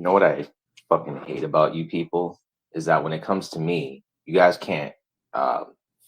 You know what I fucking hate about you people is that when it comes to me, you guys can't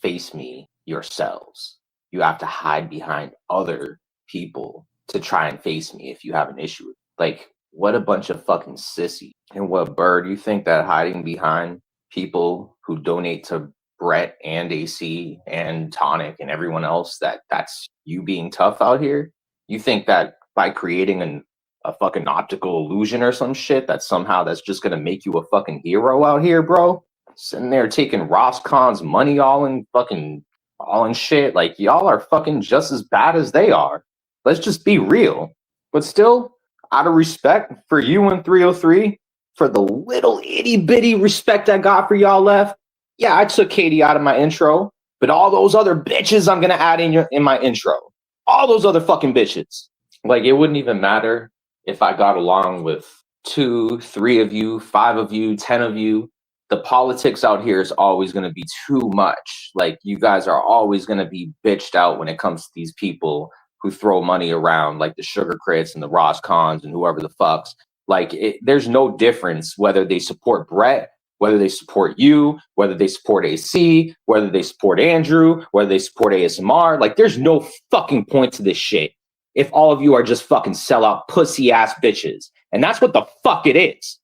face me yourselves. You have to hide behind other people to try and face me if you have an issue. Like, what a bunch of fucking sissy. And what, Bird, you think that hiding behind people who donate to Brett and AC and Tonic and everyone else, that's you being tough out here? You think that by creating a fucking optical illusion or some shit that somehow that's just gonna make you a fucking hero out here, bro? Sitting there taking Ross Khan's money all in shit. Like, y'all are fucking just as bad as they are. Let's just be real. But still, out of respect for you and 303, for the little itty bitty respect I got for y'all left, yeah, I took Katie out of my intro, but all those other bitches I'm gonna add in my intro. All those other fucking bitches. Like, it wouldn't even matter if I got along with 2, 3 of you, 5 of you, 10 of you. The politics out here is always going to be too much. Like, you guys are always going to be bitched out when it comes to these people who throw money around, like the Sugar Crits and the Ross Khans and whoever the fucks. Like, there's no difference whether they support Brett, whether they support you, whether they support AC, whether they support Andrew, whether they support ASMR. Like, there's no fucking point to this shit if all of you are just fucking sellout pussy ass bitches. And that's what the fuck it is.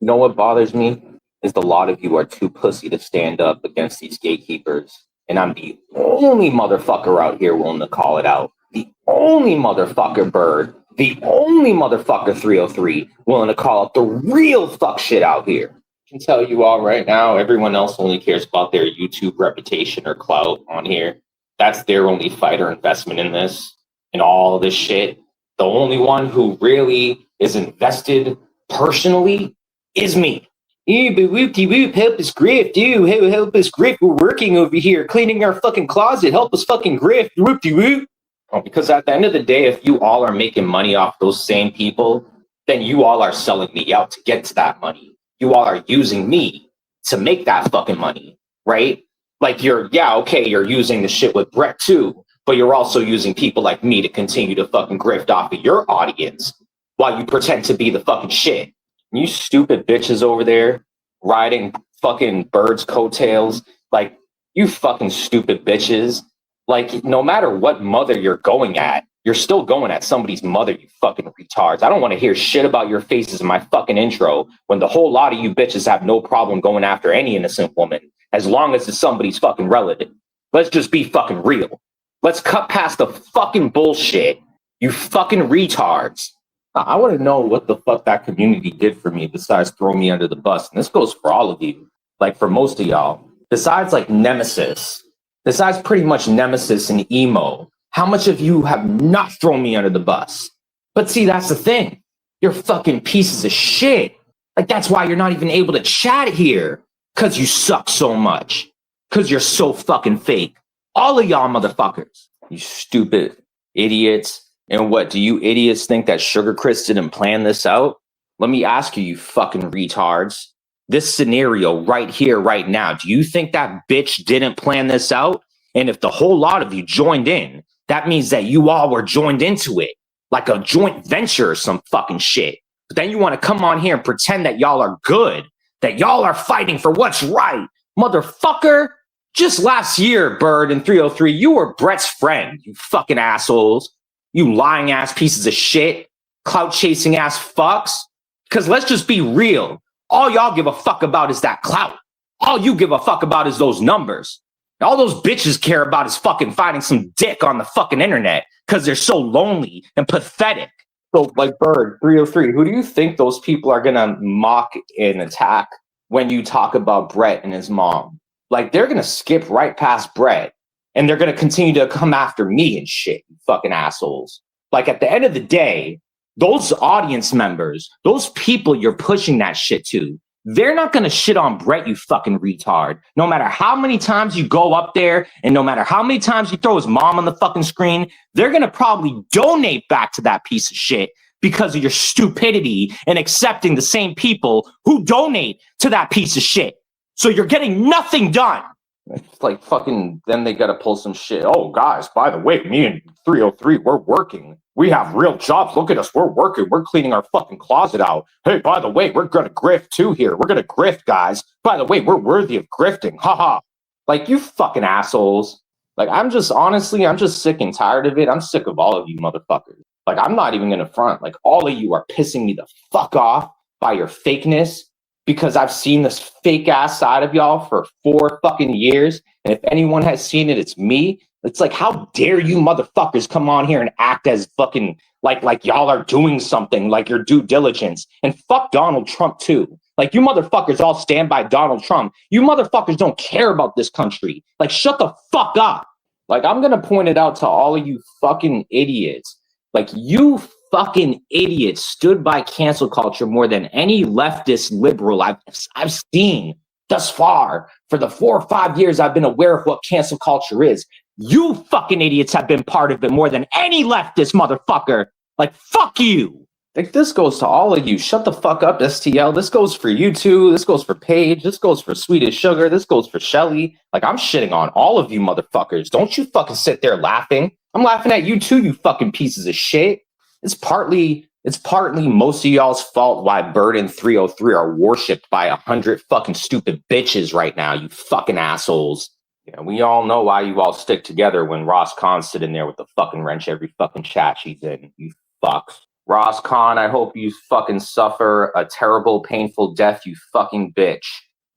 You know what bothers me? Is the lot of you are too pussy to stand up against these gatekeepers. And I'm the only motherfucker out here willing to call it out. The only motherfucker, Bird. The only motherfucker, 303, willing to call out the real fuck shit out here. I can tell you all right now, everyone else only cares about their YouTube reputation or clout on here. That's their only fight or investment in this and all this shit. The only one who really is invested personally is me. Yeah, but whoop-de-whoop, help us grift, dude. Help us grift. We're working over here, cleaning our fucking closet. Help us fucking grift, whoop-de-whoop. Oh, because at the end of the day, if you all are making money off those same people, then you all are selling me out to get to that money. You all are using me to make that fucking money, right? Like, you're using the shit with Brett too, but you're also using people like me to continue to fucking grift off of your audience while you pretend to be the fucking shit. You stupid bitches over there riding fucking Bird's coattails, like, you fucking stupid bitches. Like, no matter what mother you're going at, you're still going at somebody's mother, you fucking retards. I don't want to hear shit about your faces in my fucking intro when the whole lot of you bitches have no problem going after any innocent woman as long as it's somebody's fucking relative. Let's just be fucking real. Let's cut past the fucking bullshit, you fucking retards. I want to know what the fuck that community did for me besides throw me under the bus. And this goes for all of you, like for most of y'all. Besides like Nemesis, besides pretty much Nemesis and Emo, how much of you have not thrown me under the bus? But see, that's the thing. You're fucking pieces of shit. Like, that's why you're not even able to chat here. Because you suck so much. Because you're so fucking fake. All of y'all motherfuckers. You stupid idiots. And what, do you idiots think that Sugar Chris didn't plan this out? Let me ask you, you fucking retards. This scenario right here, right now, do you think that bitch didn't plan this out? And if the whole lot of you joined in, that means that you all were joined into it, like a joint venture or some fucking shit. But then you want to come on here and pretend that y'all are good, that y'all are fighting for what's right. Motherfucker, just last year, Bird and 303, you were Brett's friend, you fucking assholes. You lying ass pieces of shit, clout chasing ass fucks. Because let's just be real. All y'all give a fuck about is that clout. All you give a fuck about is those numbers. All those bitches care about is fucking finding some dick on the fucking internet because they're so lonely and pathetic. So, like, Bird, 303, who do you think those people are going to mock and attack when you talk about Brett and his mom? Like, they're going to skip right past Brett. And they're going to continue to come after me and shit, you fucking assholes. Like, at the end of the day, those audience members, those people you're pushing that shit to, they're not going to shit on Brett, you fucking retard. No matter how many times you go up there and no matter how many times you throw his mom on the fucking screen, they're going to probably donate back to that piece of shit because of your stupidity and accepting the same people who donate to that piece of shit. So you're getting nothing done. It's like fucking, then they gotta pull some shit. Oh, guys, by the way, me and 303, we're working. We have real jobs. Look at us. We're working. We're cleaning our fucking closet out. Hey, by the way, we're gonna grift too here. We're gonna grift, guys. By the way, we're worthy of grifting. Haha. Like, you fucking assholes. Like, I'm just sick and tired of it. I'm sick of all of you motherfuckers. Like, I'm not even gonna front. Like, all of you are pissing me the fuck off by your fakeness, because I've seen this fake ass side of y'all for 4 fucking years. And if anyone has seen it, it's me. It's like, how dare you motherfuckers come on here and act as fucking like y'all are doing something, like your due diligence. And fuck Donald Trump too. Like, you motherfuckers all stand by Donald Trump. You motherfuckers don't care about this country. Like, shut the fuck up. Like, I'm going to point it out to all of you fucking idiots. Like, you fucking idiots stood by cancel culture more than any leftist liberal I've seen thus far. For the 4 or 5 years I've been aware of what cancel culture is, you fucking idiots have been part of it more than any leftist motherfucker. Like, fuck you. Like, this goes to all of you. Shut the fuck up, STL. This goes for you too. This goes for Paige. This goes for Swedish Sugar. This goes for Shelly. Like, I'm shitting on all of you motherfuckers. Don't you fucking sit there laughing. I'm laughing at you too, you fucking pieces of shit. It's partly most of y'all's fault why Bird and 303 are worshipped by 100 fucking stupid bitches right now, you fucking assholes. Yeah, we all know why you all stick together when Ross Khan's sitting there with the fucking wrench every fucking chat she's in, you fucks. Ross Khan, I hope you fucking suffer a terrible, painful death, you fucking bitch,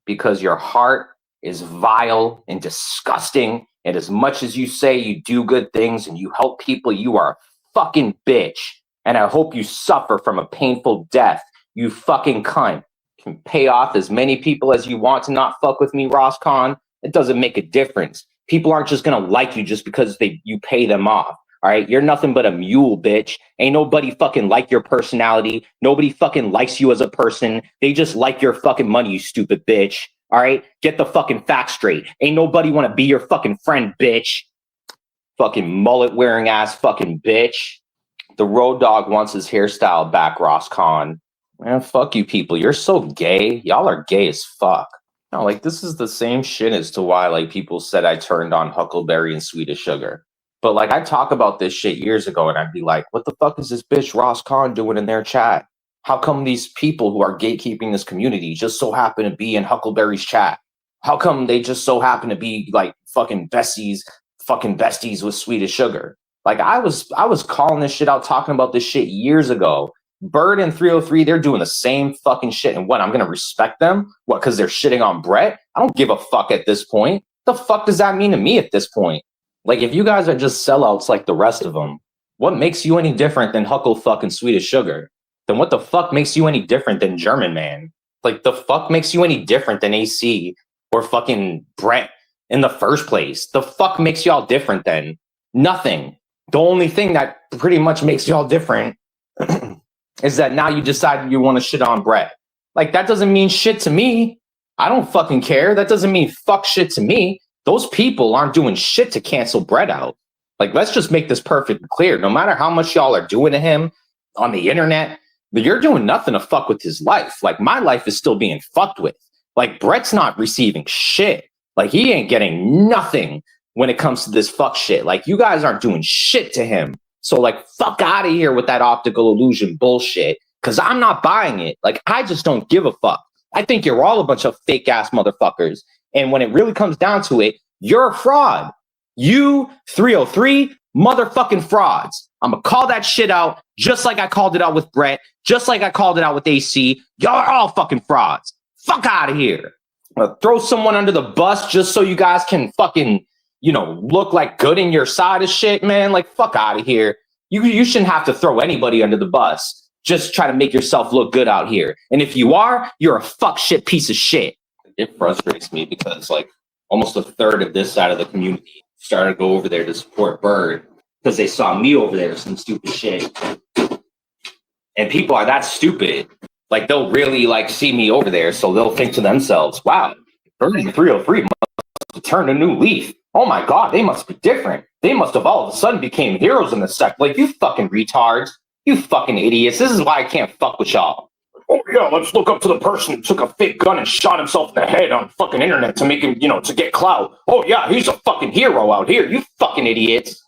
because your heart is vile and disgusting. And as much as you say you do good things and you help people, you are a fucking bitch. And I hope you suffer from a painful death, you fucking cunt. You can pay off as many people as you want to not fuck with me, Ross Khan. It doesn't make a difference. People aren't just gonna like you just because you pay them off. All right, you're nothing but a mule, bitch. Ain't nobody fucking like your personality. Nobody fucking likes you as a person. They just like your fucking money, you stupid bitch. All right, get the fucking facts straight. Ain't nobody want to be your fucking friend, bitch. Fucking mullet wearing ass fucking bitch. The Road Dog wants his hairstyle back, Ross Khan. Man, fuck you people. You're so gay. Y'all are gay as fuck. No, like, this is the same shit as to why, like, people said I turned on Huckleberry and Swedish Sugar. But, like, I talk about this shit years ago, and I'd be like, what the fuck is this bitch Ross Khan doing in their chat? How come these people who are gatekeeping this community just so happen to be in Huckleberry's chat? How come they just so happen to be, like, fucking besties with Swedish Sugar? Like, I was calling this shit out, talking about this shit years ago. Bird and 303, they're doing the same fucking shit. And what, I'm going to respect them? What, because they're shitting on Brett? I don't give a fuck at this point. The fuck does that mean to me at this point? Like, if you guys are just sellouts like the rest of them, what makes you any different than Huckle fucking Swedish Sugar? Then what the fuck makes you any different than German Man? Like, the fuck makes you any different than AC or fucking Brett in the first place? The fuck makes y'all different then? Nothing. The only thing that pretty much makes y'all different is that now you decided you want to shit on Brett. Like, that doesn't mean shit to me. I don't fucking care. That doesn't mean fuck shit to me. Those people aren't doing shit to cancel Brett out. Like, let's just make this perfectly clear. No matter how much y'all are doing to him on the internet, you're doing nothing to fuck with his life. Like, my life is still being fucked with. Like, Brett's not receiving shit. Like, he ain't getting nothing when it comes to this fuck shit. Like, you guys aren't doing shit to him. So, like, fuck out of here with that optical illusion bullshit, because I'm not buying it. Like, I just don't give a fuck. I think you're all a bunch of fake ass motherfuckers. And when it really comes down to it, you're a fraud. You, 303, motherfucking frauds. I'm going to call that shit out just like I called it out with Brett, just like I called it out with AC. Y'all are all fucking frauds. Fuck out of here. Throw someone under the bus just so you guys can fucking, look like good in your side of shit, man. Like, fuck out of here. You shouldn't have to throw anybody under the bus. Just try to make yourself look good out here. And if you are, you're a fuck shit piece of shit. It frustrates me because, like, almost a third of this side of the community started to go over there to support Bird because they saw me over there with some stupid shit. And people are that stupid. Like, they'll really, like, see me over there, so they'll think to themselves, wow, Bird and 303 must have turned a new leaf. Oh my God, they must be different. They must have all of a sudden became heroes in the sect. Like, you fucking retards. You fucking idiots. This is why I can't fuck with y'all. Oh yeah, let's look up to the person who took a fake gun and shot himself in the head on fucking internet to make him, to get clout. Oh yeah, he's a fucking hero out here, you fucking idiots.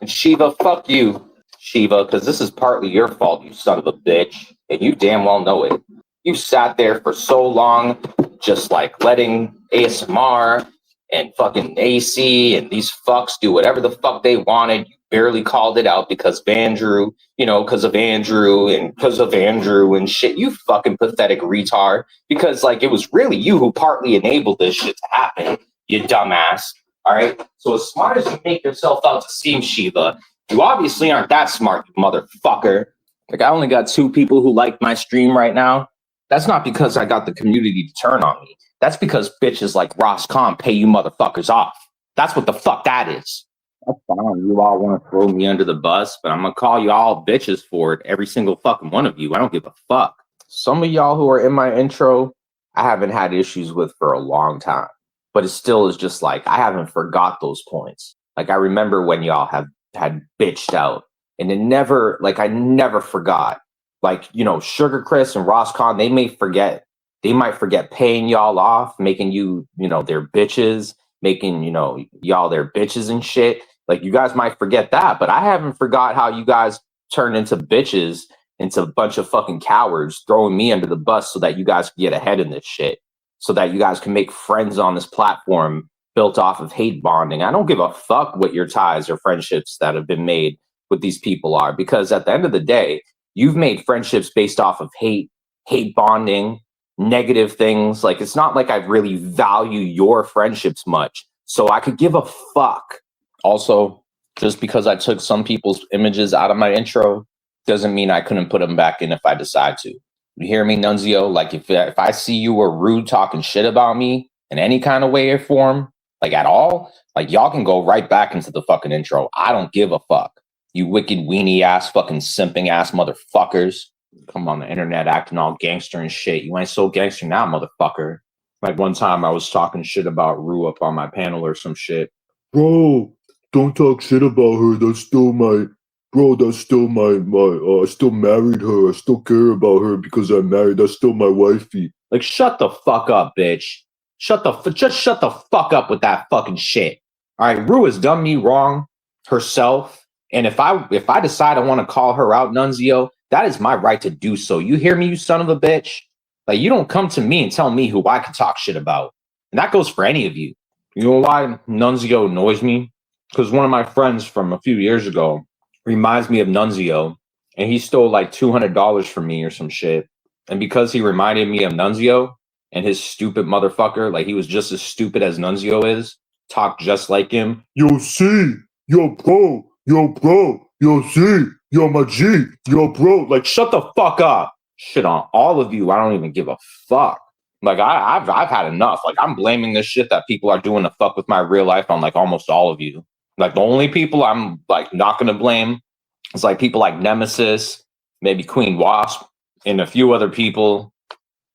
And Shiva, fuck you, Shiva, because this is partly your fault, you son of a bitch. And you damn well know it. You sat there for so long, just like letting ASMR and fucking AC and these fucks do whatever the fuck they wanted. You barely called it out because of Andrew, because of Andrew and shit. You fucking pathetic retard. Because like it was really you who partly enabled this shit to happen, you dumbass. All right. So as smart as you make yourself out to seem, Shiva, you obviously aren't that smart, you motherfucker. Like I only got 2 people who like my stream right now. That's not because I got the community to turn on me. That's because bitches like Ross Khan pay you motherfuckers off. That's what the fuck that is. That's fine. You all want to throw me under the bus, but I'm going to call you all bitches for it. Every single fucking one of you. I don't give a fuck. Some of y'all who are in my intro, I haven't had issues with for a long time. But it still is just like, I haven't forgot those points. Like I remember when y'all had bitched out. And it never, like I never forgot. Like, Sugar Chris and Ross Khan, they might forget paying y'all off, making you, their bitches, making, y'all their bitches and shit. Like you guys might forget that, but I haven't forgot how you guys turned into bitches, into a bunch of fucking cowards, throwing me under the bus so that you guys can get ahead in this shit, so that you guys can make friends on this platform built off of hate bonding. I don't give a fuck what your ties or friendships that have been made with these people are, because at the end of the day, you've made friendships based off of hate bonding, negative things. Like, it's not like I really value your friendships much, so I could give a fuck. Also, just because I took some people's images out of my intro doesn't mean I couldn't put them back in if I decide to. You hear me, Nunzio? Like, if I see you were rude talking shit about me in any kind of way or form, like at all, like y'all can go right back into the fucking intro. I don't give a fuck. You wicked weenie ass fucking simping ass motherfuckers. Come on the internet acting all gangster and shit. You ain't so gangster now, motherfucker. Like one time I was talking shit about Rue up on my panel or some shit. Bro, don't talk shit about her. That's still my... Bro, that's still I still married her. I still care about her because I'm married. That's still my wifey. Like, shut the fuck up, bitch. Just shut the fuck up with that fucking shit. All right, Rue has done me wrong herself. And if I decide I want to call her out, Nunzio, that is my right to do so. You hear me, you son of a bitch? Like, you don't come to me and tell me who I can talk shit about. And that goes for any of you. You know why Nunzio annoys me? Because one of my friends from a few years ago reminds me of Nunzio, and he stole like $200 from me or some shit. And because he reminded me of Nunzio and his stupid motherfucker, like he was just as stupid as Nunzio is, talked just like him. Yo, C, yo, bro, yo, C, yo, my G, yo, bro. Like, shut the fuck up. Shit on all of you. I don't even give a fuck. Like, I've had enough. Like, I'm blaming this shit that people are doing to fuck with my real life on like almost all of you. Like, the only people I'm like not gonna blame is like people like Nemesis, maybe Queen Wasp, and a few other people.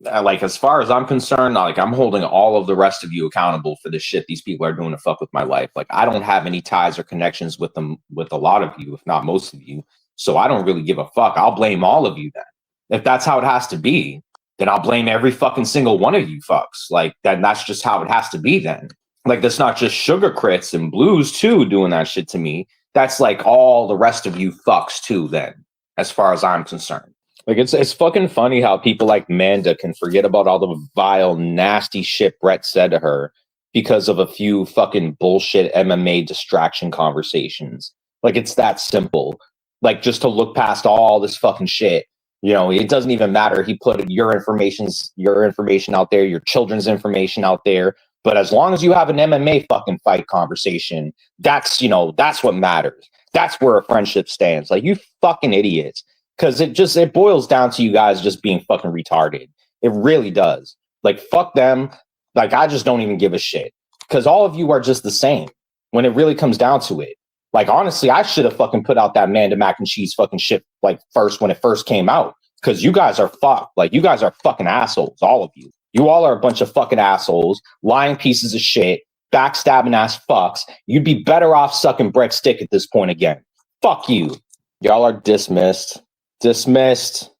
Like, as far as I'm concerned, like I'm holding all of the rest of you accountable for the shit these people are doing to fuck with my life. Like, I don't have any ties or connections with them, with a lot of you, if not most of you. So I don't really give a fuck. I'll blame all of you then. If that's how it has to be, then I'll blame every fucking single one of you fucks. Like, that's just how it has to be then. Like, that's not just Sugar Crits and Blues too doing that shit to me. That's like all the rest of you fucks too then, as far as I'm concerned. Like, it's fucking funny how people like Manda can forget about all the vile, nasty shit Brett said to her because of a few fucking bullshit MMA distraction conversations. Like, it's that simple. Like, just to look past all this fucking shit. You know, it doesn't even matter. He put your information out there, your children's information out there. But as long as you have an MMA fucking fight conversation, that's what matters. That's where a friendship stands. Like, you fucking idiots. Because it boils down to you guys just being fucking retarded. It really does. Like, fuck them. Like, I just don't even give a shit. Because all of you are just the same when it really comes down to it. Like, honestly, I should have fucking put out that Manda mac and cheese fucking shit like first when it first came out. Because you guys are fucked. Like, you guys are fucking assholes, all of you. You all are a bunch of fucking assholes, lying pieces of shit, backstabbing ass fucks. You'd be better off sucking Brett's dick at this point again. Fuck you. Y'all are dismissed. Dismissed.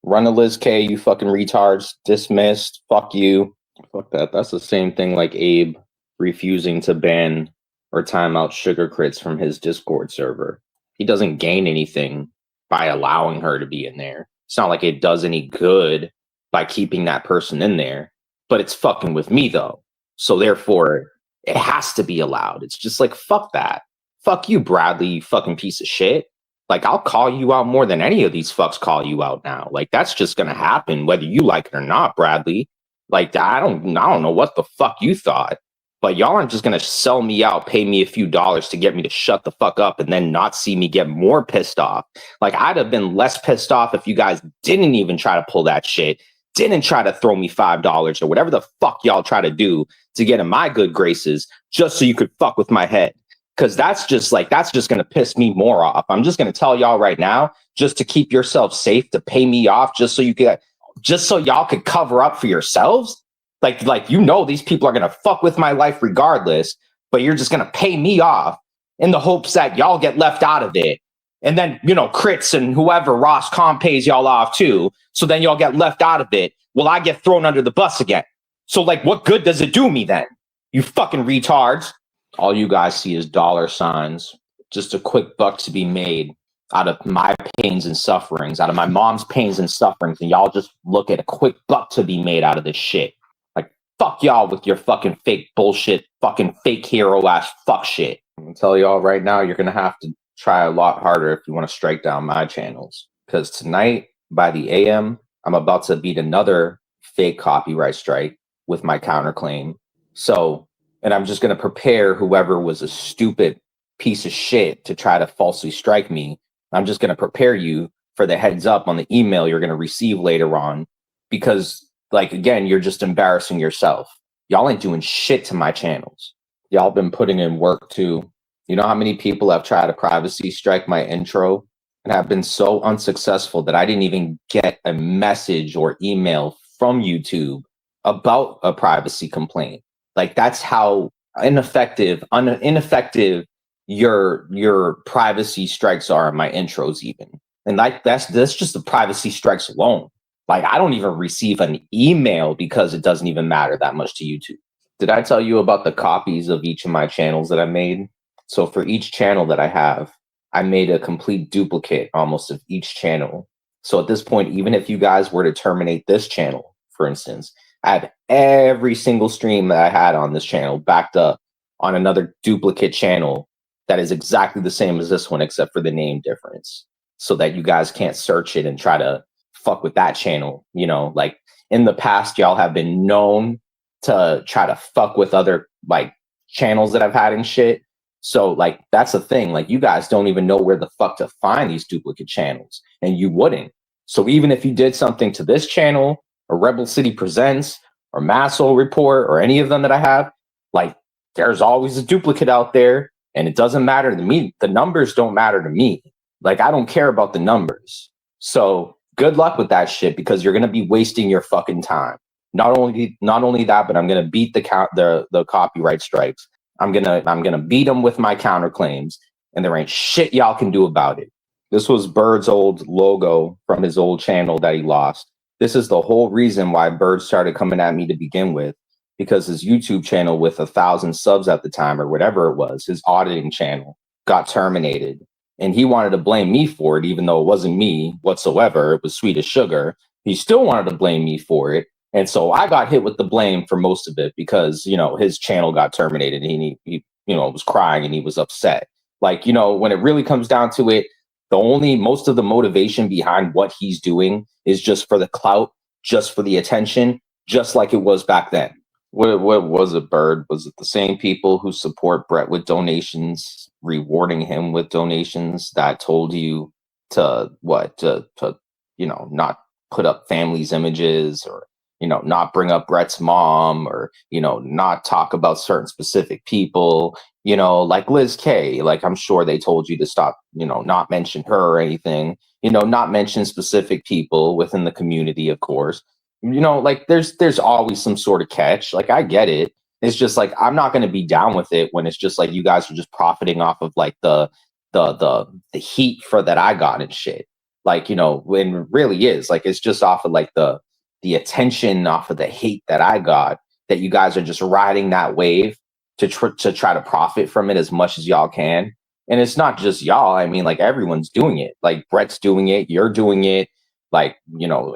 Run a Liz K, you fucking retards. Dismissed. Fuck you. Fuck that. That's the same thing like Abe refusing to ban or time out Sugar Crits from his Discord server. He doesn't gain anything by allowing her to be in there. It's not like it does any good by keeping that person in there, but it's fucking with me though. So therefore, it has to be allowed. It's just like, fuck that. Fuck you, Bradley, you fucking piece of shit. Like, I'll call you out more than any of these fucks call you out now. Like, that's just gonna happen, whether you like it or not, Bradley. Like, I don't know what the fuck you thought, but y'all aren't just gonna sell me out, pay me a few dollars to get me to shut the fuck up and then not see me get more pissed off. Like, I'd have been less pissed off if you guys didn't even try to pull that shit, didn't try to throw me $5 or whatever the fuck y'all try to do to get in my good graces just so you could fuck with my head. Because that's just going to piss me more off. I'm just going to tell y'all right now, just to keep yourself safe, to pay me off, just so y'all could cover up for yourselves. Like these people are going to fuck with my life regardless, but you're just going to pay me off in the hopes that y'all get left out of it. And then, Crits and whoever, Ross Com pays y'all off too. So then y'all get left out of it. Well, I get thrown under the bus again. So like, what good does it do me then? You fucking retards. All you guys see is dollar signs, just a quick buck to be made out of my pains and sufferings, out of my mom's pains and sufferings. And y'all just look at a quick buck to be made out of this shit. Like, fuck y'all with your fucking fake bullshit, fucking fake hero ass fuck shit. I'm gonna tell y'all right now, you're gonna have to try a lot harder if you want to strike down my channels. Because tonight, by the AM, I'm about to beat another fake copyright strike with my counterclaim. And I'm just going to prepare whoever was a stupid piece of shit to try to falsely strike me. I'm just going to prepare you for the heads up on the email you're going to receive later on. Because, like, again, you're just embarrassing yourself. Y'all ain't doing shit to my channels. Y'all been putting in work too. You know how many people have tried to privacy strike my intro and have been so unsuccessful that I didn't even get a message or email from YouTube about a privacy complaint. Like, that's how ineffective your privacy strikes are in my intros even. And like that's just the privacy strikes alone. Like, I don't even receive an email because it doesn't even matter that much to YouTube. Did I tell you about the copies of each of my channels that I made? So for each channel that I have, I made a complete duplicate almost of each channel. So at this point, even if you guys were to terminate this channel, for instance, I have every single stream that I had on this channel backed up on another duplicate channel that is exactly the same as this one, except for the name difference, so that you guys can't search it and try to fuck with that channel. Like, in the past, y'all have been known to try to fuck with other like channels that I've had and shit. So like, that's the thing. Like, you guys don't even know where the fuck to find these duplicate channels, and you wouldn't. So even if you did something to this channel, or Rebel City Presents, or Massol Report, or any of them that I have, like, there's always a duplicate out there, and it doesn't matter to me. The numbers don't matter to me. Like, I don't care about the numbers. So good luck with that shit, because you're gonna be wasting your fucking time. Not only that, but I'm gonna beat the copyright strikes. I'm gonna beat them with my counterclaims, and there ain't shit y'all can do about it. This was Bird's old logo from his old channel that he lost. This is the whole reason why Bird started coming at me to begin with, because his YouTube channel with 1,000 subs at the time, or whatever it was, his auditing channel, got terminated. And he wanted to blame me for it, even though it wasn't me whatsoever. It was Sweet as Sugar. He still wanted to blame me for it. And so I got hit with the blame for most of it, because, his channel got terminated, and he was crying and he was upset. Like, when it really comes down to it, most of the motivation behind what he's doing is just for the clout, just for the attention, just like it was back then. What was it, Bird? Was it the same people who support Brett with donations, rewarding him with donations, that told you to not put up families' images, or not bring up Brett's mom, or not talk about certain specific people? Like Liz K, like, I'm sure they told you to stop, not mention her or anything, not mention specific people within the community, of course. Like, there's always some sort of catch. Like, I get it. It's just like, I'm not going to be down with it when it's just like you guys are just profiting off of like the heat for that I got and shit. Like, when it really is like, it's just off of like the attention, off of the hate that I got, that you guys are just riding that wave to try to profit from it as much as y'all can. And it's not just y'all. I mean, like, everyone's doing it. Like, Brett's doing it. You're doing it. Like,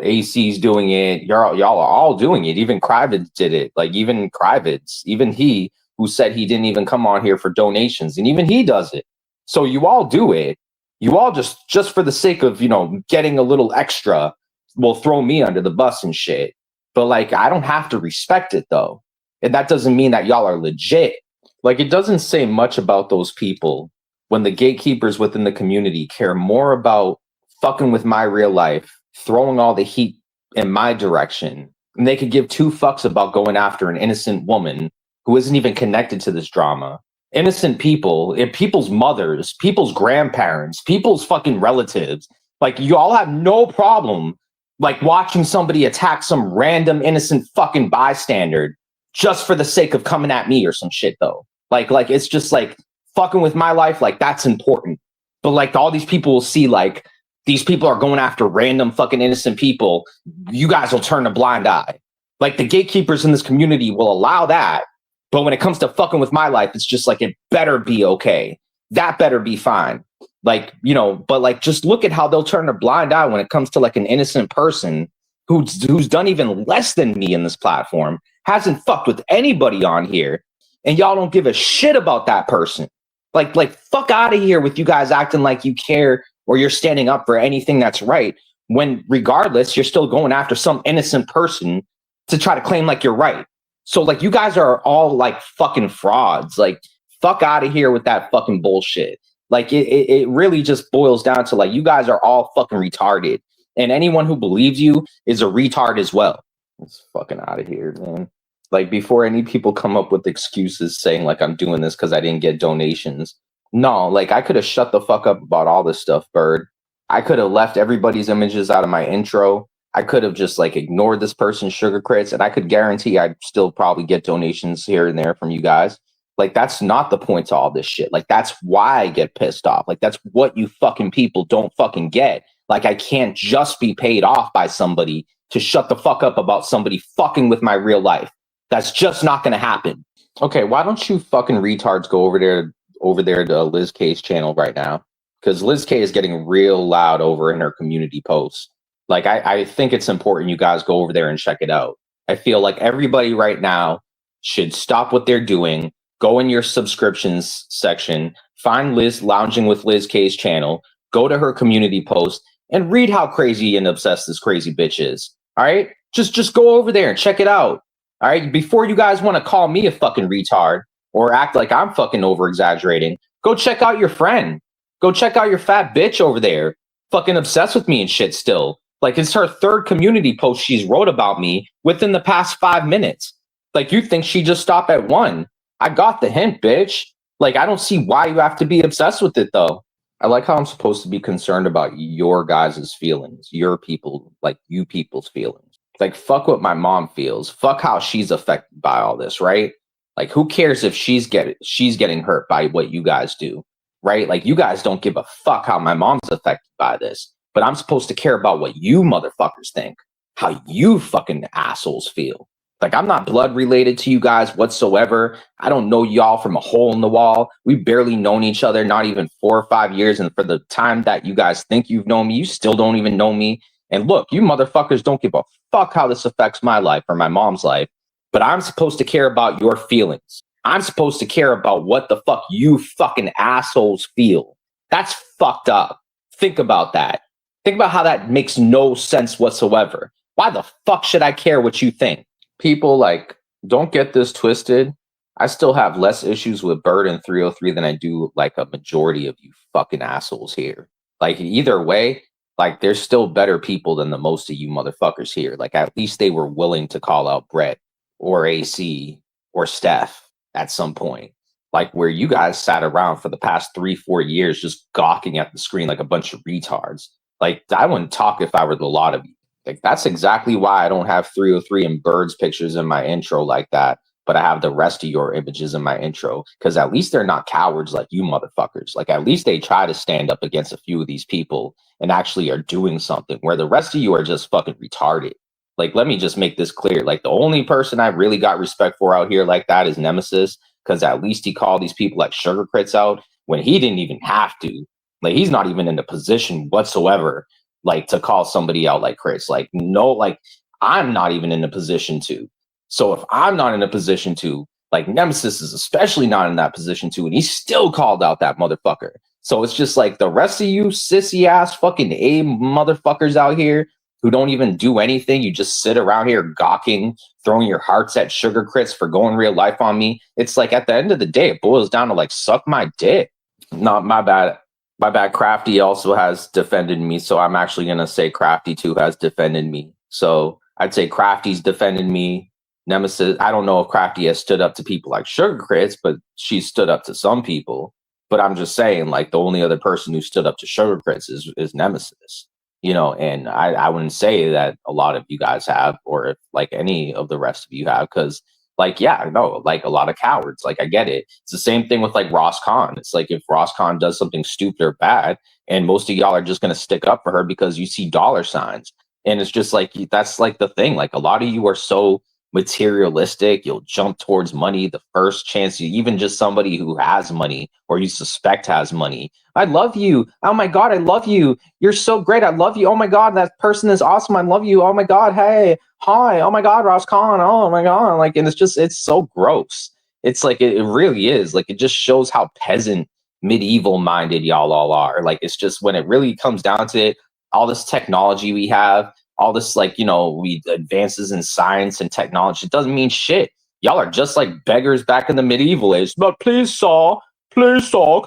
AC's doing it. Y'all are all doing it. Even Kravitz did it. Like, even Kravitz, even he, who said he didn't even come on here for donations, and even he does it. So you all do it. You all just for the sake of, getting a little extra, will throw me under the bus and shit. But like, I don't have to respect it though. And that doesn't mean that y'all are legit. Like, it doesn't say much about those people when the gatekeepers within the community care more about fucking with my real life, throwing all the heat in my direction. And they could give two fucks about going after an innocent woman who isn't even connected to this drama. Innocent people, people's mothers, people's grandparents, people's fucking relatives. Like, you all have no problem like watching somebody attack some random innocent fucking bystander just for the sake of coming at me or some shit though. Like it's just like fucking with my life, like that's important. But like, all these people will see like these people are going after random fucking innocent people. You guys will turn a blind eye. Like, the gatekeepers in this community will allow that. But when it comes to fucking with my life, it's just like, it better be okay. That better be fine. Like, but like, just look at how they'll turn a blind eye when it comes to like an innocent person who's done even less than me in this platform, hasn't fucked with anybody on here, and y'all don't give a shit about that person. Like fuck out of here with you guys acting like you care or you're standing up for anything that's right, when regardless, you're still going after some innocent person to try to claim like you're right. So like, you guys are all like fucking frauds. Like, fuck out of here with that fucking bullshit. Like, it really just boils down to like, you guys are all fucking retarded, and anyone who believes you is a retard as well. It's fucking out of here, man. Like, before any people come up with excuses saying like, I'm doing this because I didn't get donations. No, like, I could have shut the fuck up about all this stuff, Bird. I could have left everybody's images out of my intro. I could have just like ignored this person's sugar crits, and I could guarantee I'd still probably get donations here and there from you guys. Like, that's not the point to all this shit. Like, that's why I get pissed off. Like, that's what you fucking people don't fucking get. Like, I can't just be paid off by somebody to shut the fuck up about somebody fucking with my real life. That's just not going to happen. Okay, why don't you fucking retards go over there to Liz K's channel right now? Because Liz K is getting real loud over in her community posts. Like, I think it's important you guys go over there and check it out. I feel like everybody right now should stop what they're doing, go in your subscriptions section, find Liz Lounging with Liz K's channel, go to her community post, and read how crazy and obsessed this crazy bitch is. All right? Just go over there and check it out. All right? Before you guys want to call me a fucking retard or act like I'm fucking over exaggerating, go check out your friend. Go check out your fat bitch over there, fucking obsessed with me and shit still. Like, it's her third community post she's wrote about me within the past 5 minutes. Like, you think she just stopped at one? I got the hint, bitch. Like, I don't see why you have to be obsessed with it, though. I like how I'm supposed to be concerned about your guys' feelings, your people, like you people's feelings. Like, fuck what my mom feels. Fuck how she's affected by all this, right? Like, who cares if she's getting hurt by what you guys do, right? Like, you guys don't give a fuck how my mom's affected by this. But I'm supposed to care about what you motherfuckers think, how you fucking assholes feel. Like, I'm not blood related to you guys whatsoever. I don't know y'all from a hole in the wall. We've barely known each other, not even 4 or 5 years. And for the time that you guys think you've known me, you still don't even know me. And look, you motherfuckers don't give a fuck how this affects my life or my mom's life. But I'm supposed to care about your feelings. I'm supposed to care about what the fuck you fucking assholes feel. That's fucked up. Think about that. Think about how that makes no sense whatsoever. Why the fuck should I care what you think? People, like, don't get this twisted. I still have less issues with Bird and 303 than I do like a majority of you fucking assholes here. Like, either way, like, there's still better people than the most of you motherfuckers here. Like, at least they were willing to call out Brett or AC or Steph at some point. Like, where you guys sat around for the past 3-4 years just gawking at the screen like a bunch of retards. Like, I wouldn't talk if I were the lot of you. Like, that's exactly why I don't have 303 and Bird's pictures in my intro like that. but I have the rest of your images in my intro, because at least they're not cowards like you motherfuckers. Like, at least they try to stand up against a few of these people and actually are doing something, where the rest of you are just fucking retarded. Like, let me just make this clear. Like, the only person I really got respect for out here like that is Nemesis, because at least he called these people like sugar crits out when he didn't even have to. Like, he's not even in a position whatsoever, like, to call somebody out like crits. Like, no, like, I'm not even in a position to. So if I'm not in a position to, like, Nemesis is especially not in that position to, and he still called out that motherfucker. So it's just like the rest of you sissy ass fucking A motherfuckers out here who don't even do anything. You just sit around here gawking, throwing your hearts at sugar crits for going real life on me. It's like, at the end of the day, it boils down to, like, suck my dick. Not my bad. My bad. Crafty also has defended me. So I'm actually going to say Crafty too has defended me. So I'd say Crafty's defended me. Nemesis, I don't know if Crafty has stood up to people like Sugar Crits, but she stood up to some people. But I'm just saying, like, the only other person who stood up to Sugar Crits is Nemesis. You know, and I wouldn't say that a lot of you guys have, or if, like, any of the rest of you have, because, like, yeah, no, like, a lot of cowards. Like, I get it. It's the same thing with, like, Ross Khan. It's like, if Ross Khan does something stupid or bad, and most of y'all are just going to stick up for her because you see dollar signs. And it's just like, that's like the thing. Like, a lot of you are so materialistic. You'll jump towards money the first chance you, even just somebody who has money or you suspect has money. I love you. Oh my God, I love you. You're so great. I love you. Oh my God, that person is awesome. I love you. Oh my God, hey, hi. Oh my God, Ross Khan. Oh my God. Like, and it's so gross. It's like, it really is. Like, it just shows how peasant, medieval minded y'all all are. Like, it's just, when it really comes down to it, all this technology we have, all this, like, you know, we advances in science and technology, it doesn't mean shit. Y'all are just like beggars back in the medieval age. But please, sir, can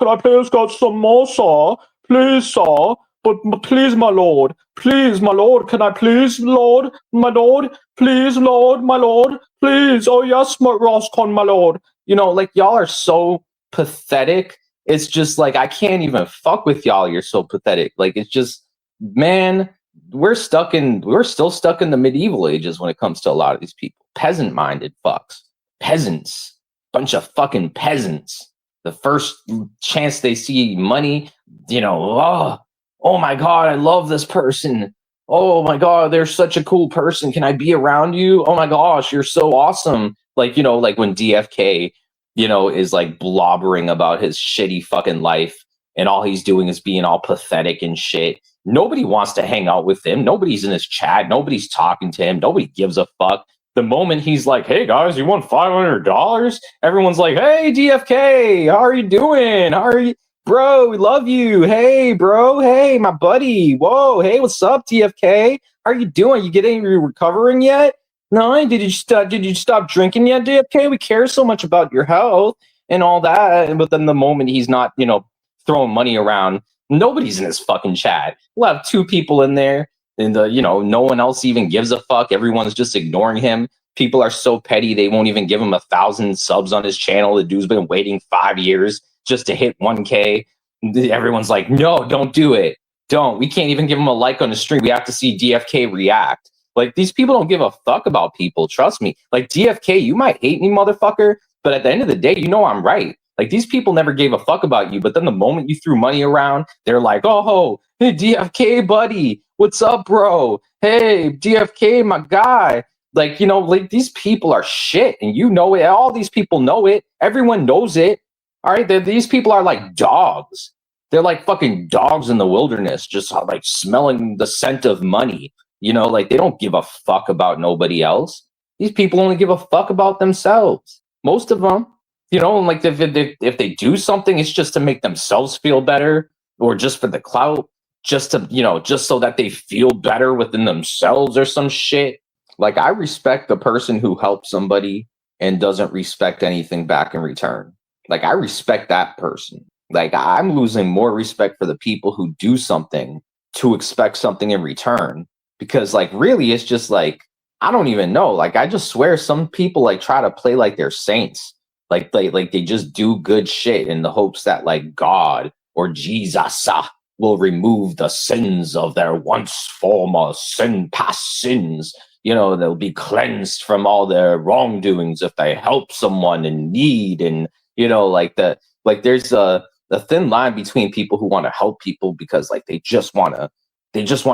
I please get some more, sir? Please, sir, but please, my lord, can I please, lord, my lord, please, lord, my lord, please, oh yes, my Roscon, my lord. You know, like, y'all are so pathetic. It's just like, I can't even fuck with y'all. You're so pathetic. Like, it's just, man, we're still stuck in the medieval ages when it comes to a lot of these people. Peasant-minded fucks. Peasants. Bunch of fucking peasants. The first chance they see money, you know, oh my God, I love this person. Oh my God, they're such a cool person. Can I be around you? Oh my gosh, you're so awesome. Like, you know, like when DFK, you know, is like blobbering about his shitty fucking life, and all he's doing is being all pathetic and shit. Nobody wants to hang out with him. Nobody's in his chat. Nobody's talking to him. Nobody gives a fuck. The moment he's like, hey guys, you want $500? Everyone's like, hey DFK, how are you doing? How are you? Bro, we love you. Hey bro, hey my buddy. Whoa, hey, what's up DFK? How are you doing? You recovering yet? No, did you stop drinking yet, DFK? We care so much about your health and all that. But then the moment he's not, you know, throwing money around, nobody's in his fucking chat. We'll have two people in there, and you know, no one else even gives a fuck. Everyone's just ignoring him. People are so petty, they won't even give him 1,000 subs on his channel. The dude's been waiting 5 years just to hit 1K. Everyone's like, no, don't do it. Don't. We can't even give him a like on the stream. We have to see DFK react. Like, these people don't give a fuck about people. Trust me. Like, DFK, you might hate me, motherfucker, but at the end of the day, you know I'm right. Like, these people never gave a fuck about you, but then the moment you threw money around, they're like, oh, hey, DFK, buddy, what's up, bro? Hey, DFK, my guy. Like, you know, like, these people are shit, and you know it. All these people know it. Everyone knows it. All right, these people are like dogs. They're like fucking dogs in the wilderness, just like smelling the scent of money. You know, like, they don't give a fuck about nobody else. These people only give a fuck about themselves. Most of them. You know, like, if they do something, it's just to make themselves feel better, or just for the clout, just to, you know, just so that they feel better within themselves or some shit. Like, I respect the person who helps somebody and doesn't respect anything back in return. Like, I respect that person. Like, I'm losing more respect for the people who do something to expect something in return, because, like, really, it's just like, I don't even know. Like, I just swear some people, like, try to play like they're saints. Like they just do good shit in the hopes that, like, God or Jesus will remove the sins of their once former past sins. they'll be cleansed from all their wrongdoings if they help someone in need. And, there's a thin line between people who want to help people because like they just want to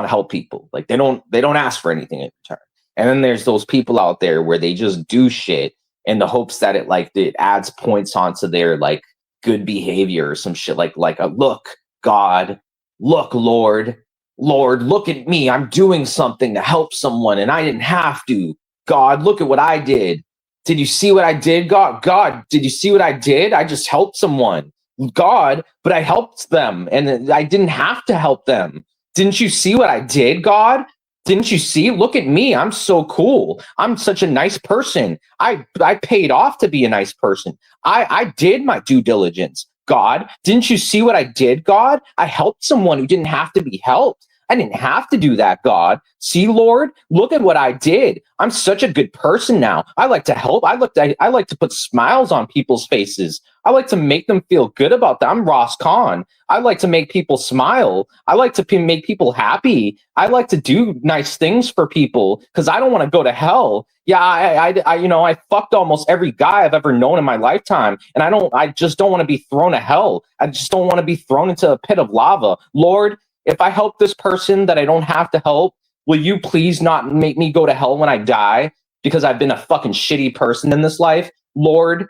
help people. Like they don't ask for anything in return. And then there's those people out there where they just do shit in the hopes that it adds points onto their like good behavior or some shit like a look, God, look, Lord, look at me. I'm doing something to help someone and I didn't have to. God, look at what I did. Did you see what I did? God, did you see what I did? I just helped someone. God, but I helped them and I didn't have to help them. Didn't you see what I did, God? Didn't you see? Look at me. I'm so cool. I'm such a nice person. I paid off to be a nice person. I did my due diligence. God, didn't you see what I did, God? I helped someone who didn't have to be helped. I didn't have to do that, God. See, Lord, look at what I did. I'm such a good person now. I like to help. I like to put smiles on people's faces. I like to make them feel good about that. I'm Ross Kahn. I like to make people smile. I like to make people happy. I like to do nice things for people because I don't want to go to hell. Yeah, I fucked almost every guy I've ever known in my lifetime, and I just don't want to be thrown to hell. I just don't want to be thrown into a pit of lava. Lord, if I help this person that I don't have to help, will you please not make me go to hell when I die because I've been a fucking shitty person in this life? Lord,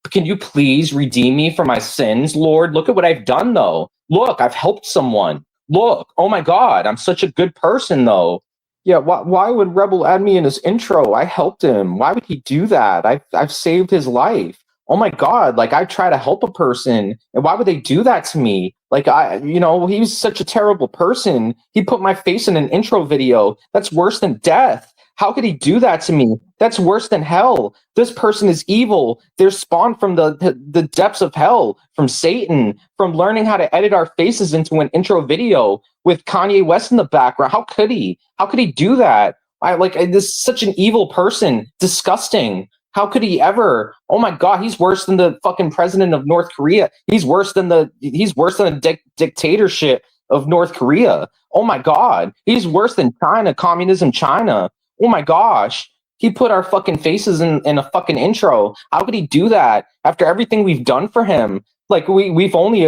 can you please redeem me for my sins? Lord, look at what I've done, though. Look, I've helped someone. Look, oh my God, I'm such a good person, though. Yeah, why would Rebel add me in his intro? I helped him. Why would he do that? I've saved his life. Oh my God, like I try to help a person, and why would they do that to me? Like he was such a terrible person. He put my face in an intro video. That's worse than death. How could he do that to me? That's worse than hell. This person is evil. They're spawned from the depths of hell, from Satan, from learning how to edit our faces into an intro video with Kanye West in the background. How could he? How could he do that? This is such an evil person. Disgusting. How could he ever? Oh my God, he's worse than the fucking president of North Korea. He's worse than the dictatorship of North Korea. Oh my God, he's worse than China, communism China. Oh my gosh, he put our fucking faces in a fucking intro. How could he do that after everything we've done for him? Like we've only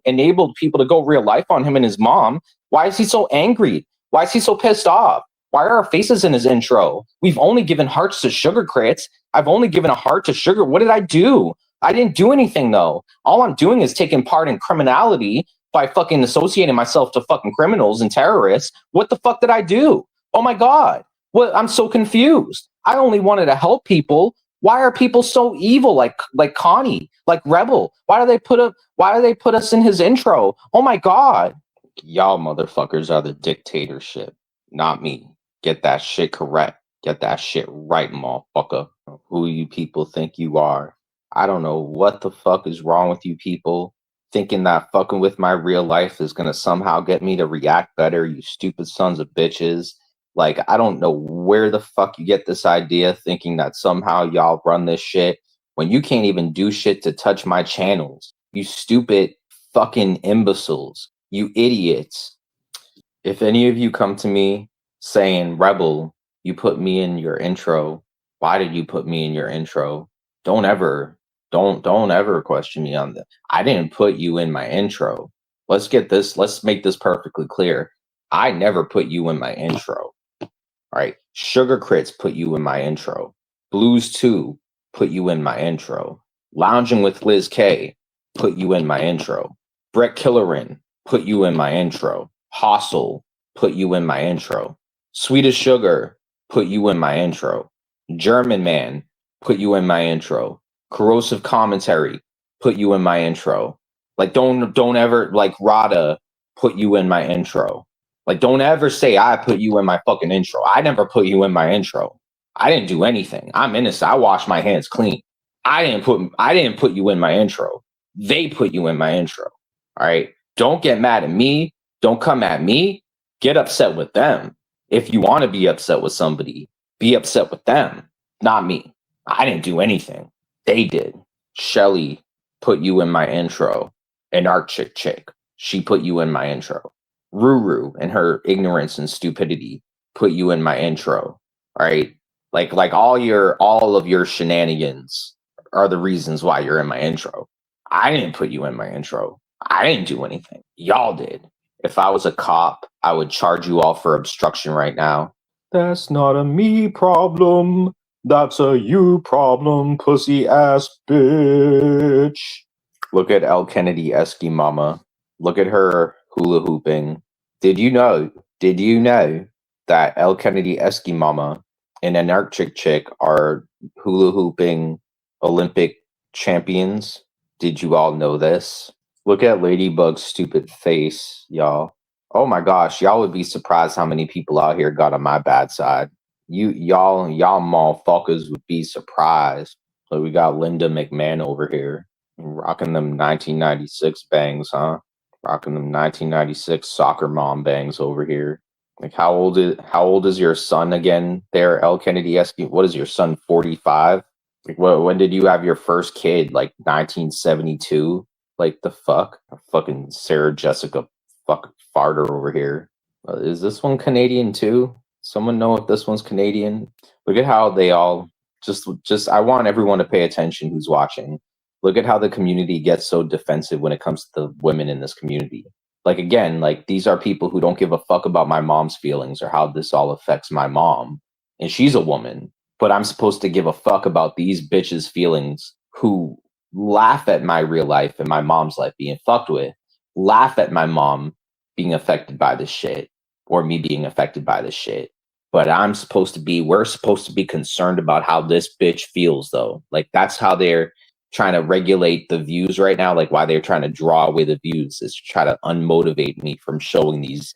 enabled people to go real life on him and his mom. Why is he so angry? Why is he so pissed off? Why are our faces in his intro? We've only given hearts to Sugar Crits. I've only given a heart to Sugar. What did I do? I didn't do anything, though. All I'm doing is taking part in criminality by fucking associating myself to fucking criminals and terrorists. What the fuck did I do? Oh my God. What? I'm so confused. I only wanted to help people. Why are people so evil like Connie, like Rebel? Why do they put us in his intro? Oh my God. Y'all motherfuckers are the dictatorship, not me. Get that shit correct. Get that shit right, motherfucker. Who you people think you are? I don't know what the fuck is wrong with you people thinking that fucking with my real life is gonna somehow get me to react better, you stupid sons of bitches. Like, I don't know where the fuck you get this idea thinking that somehow y'all run this shit when you can't even do shit to touch my channels. You stupid fucking imbeciles. You idiots. If any of you come to me saying, Rebel, you put me in your intro. Why did you put me in your intro? Don't ever question me on that. I didn't put you in my intro. Let's make this perfectly clear. I never put you in my intro. All right. Sugar Crits put you in my intro. Blues 2 put you in my intro. Lounging with Liz K put you in my intro. Brett Killerin put you in my intro. Hostel put you in my intro. Swedish Sugar put you in my intro. German Man put you in my intro. Corrosive Commentary put you in my intro. Like don't ever like Rada put you in my intro. Like don't ever say I put you in my fucking intro. I never put you in my intro. I didn't do anything. I'm innocent. I washed my hands clean. I didn't put you in my intro. They put you in my intro. All right. Don't get mad at me. Don't come at me. Get upset with them. If you want to be upset with somebody, be upset with them, not me. I didn't do anything. They did. Shelly put you in my intro. An Arctic chick. She put you in my intro. Ruru and her ignorance and stupidity put you in my intro. right? Like all of your shenanigans are the reasons why you're in my intro. I didn't put you in my intro. I didn't do anything. Y'all did. If I was a cop, I would charge you all for obstruction right now. That's not a me problem. That's a you problem, pussy ass bitch. Look at El Kennedy Esky Mama. Look at her hula hooping. Did you know? Did you know that El Kennedy Esky Mama and Anarchic Chick are hula hooping Olympic champions? Did you all know this? Look at Ladybug's stupid face, y'all. Oh my gosh, y'all would be surprised how many people out here got on my bad side. Y'all motherfuckers would be surprised. Like we got Linda McMahon over here rocking them 1996 bangs, huh? Rocking them 1996 soccer mom bangs over here. Like how old is your son again there, El Kennedy Esky? What is your son, 45? Like when did you have your first kid? Like 1972? Like the fuck? Fucking Sarah Jessica fucking farter over here. Is this one Canadian too? Someone know if this one's Canadian? Look at how they all just I want everyone to pay attention who's watching. Look at how the community gets so defensive when it comes to the women in this community. Like again, like these are people who don't give a fuck about my mom's feelings or how this all affects my mom. And she's a woman, but I'm supposed to give a fuck about these bitches' feelings who laugh at my real life and my mom's life being fucked with, laugh at my mom being affected by this shit or me being affected by this shit. But we're supposed to be concerned about how this bitch feels though. Like that's how they're trying to regulate the views right now. Like why they're trying to draw away the views is to try to unmotivate me from showing these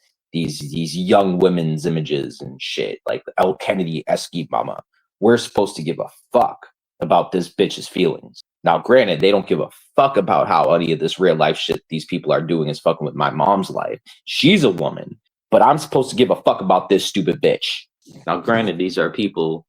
young women's images and shit. Like El Kennedy Esky Mama. We're supposed to give a fuck about this bitch's feelings. Now, granted, they don't give a fuck about how any of this real life shit these people are doing is fucking with my mom's life. She's a woman, but I'm supposed to give a fuck about this stupid bitch. Now, granted, these are people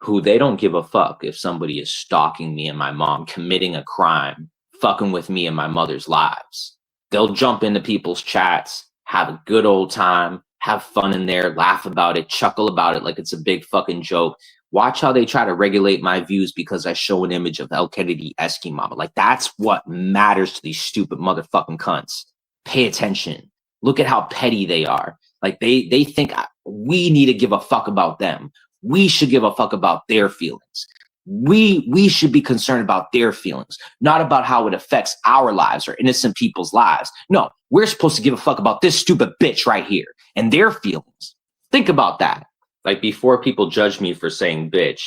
who they don't give a fuck if somebody is stalking me and my mom, committing a crime, fucking with me and my mother's lives. They'll jump into people's chats, have a good old time, have fun in there, laugh about it, chuckle about it like it's a big fucking joke. Watch how they try to regulate my views because I show an image of El Kennedy Esky Mama. Like that's what matters to these stupid motherfucking cunts. Pay attention. Look at how petty they are. Like they think we need to give a fuck about them. We should give a fuck about their feelings. We should be concerned about their feelings, not about how it affects our lives or innocent people's lives. No, we're supposed to give a fuck about this stupid bitch right here and their feelings. Think about that. Like before people judge me for saying bitch,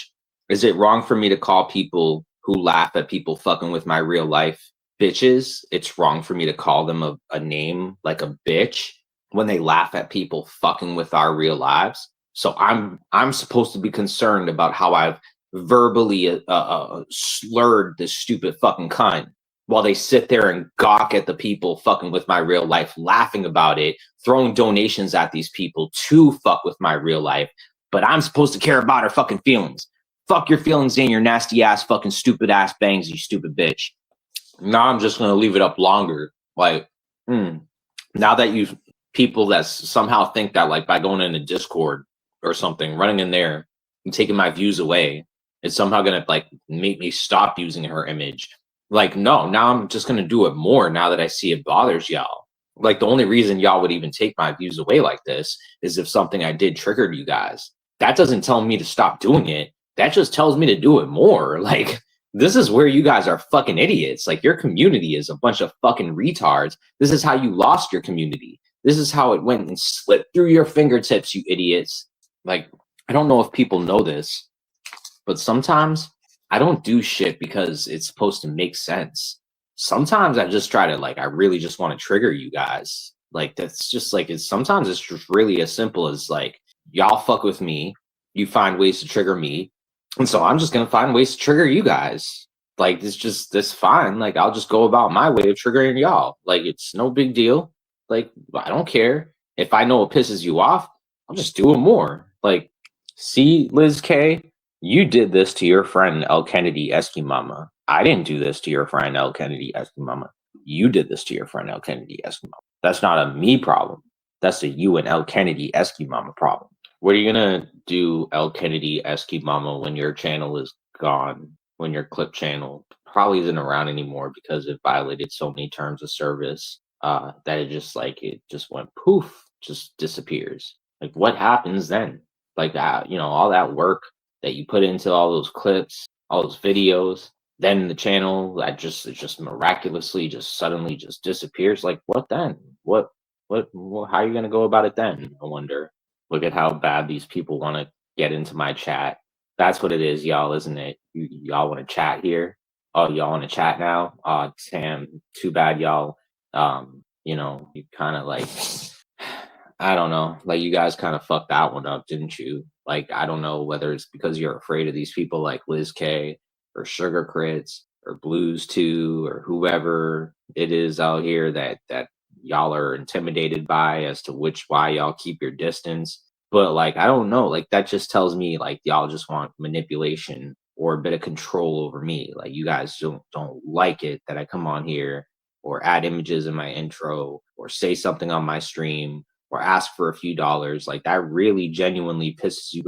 is it wrong for me to call people who laugh at people fucking with my real life bitches? It's wrong for me to call them a name like a bitch when they laugh at people fucking with our real lives. So I'm supposed to be concerned about how I've verbally slurred this stupid fucking cunt while they sit there and gawk at the people fucking with my real life, laughing about it, throwing donations at these people to fuck with my real life. But I'm supposed to care about her fucking feelings. Fuck your feelings and your nasty ass fucking stupid ass bangs, you stupid bitch. Now I'm just gonna leave it up longer. Like, now that you people that somehow think that like by going into Discord or something, running in there and taking my views away, it's somehow gonna like make me stop using her image. Like, no, now I'm just gonna do it more now that I see it bothers y'all. Like the only reason y'all would even take my views away like this is if something I did triggered you guys. That doesn't tell me to stop doing it. That just tells me to do it more. Like, this is where you guys are fucking idiots. Like, your community is a bunch of fucking retards. This is how you lost your community. This is how it went and slipped through your fingertips, you idiots. Like, I don't know if people know this, but sometimes I don't do shit because it's supposed to make sense. Sometimes I just try to, like, I really just want to trigger you guys. Like, that's just like, sometimes it's just really as simple as like, y'all fuck with me, you find ways to trigger me, and so I'm just gonna find ways to trigger you guys. Like, this fine. Like, I'll just go about my way of triggering y'all. Like, it's no big deal. Like, I don't care. If I know it pisses you off, I'll just do it more. Like, see, Liz K, you did this to your friend El Kennedy Esky Mama. I didn't do this to your friend El Kennedy Esky Mama. You did this to your friend El Kennedy Esky Mama. That's not a me problem. That's a you and El Kennedy Esky Mama problem. What are you gonna do, El Kennedy Eskimama, when your channel is gone? When your clip channel probably isn't around anymore because it violated so many terms of service, that it just like it just went poof, just disappears. Like what happens then? Like that, all that work that you put into all those clips, all those videos, then the channel that just it just miraculously just suddenly just disappears. Like what then? How are you gonna go about it then? I wonder. Look at how bad these people want to get into my chat. That's what it is, y'all, isn't it? Y'all want to chat here? Oh, y'all want to chat now? Sam, too bad, y'all. You kind of like, I don't know, like you guys kind of fucked that one up, didn't you? Like, I don't know whether it's because you're afraid of these people like Liz K or Sugar Crits or Blues 2 or whoever it is out here that y'all are intimidated by as to why y'all keep your distance. But like, I don't know, like that just tells me like y'all just want manipulation or a bit of control over me. Like you guys don't like it that I come on here or add images in my intro or say something on my stream or ask for a few dollars. Like that really genuinely pisses you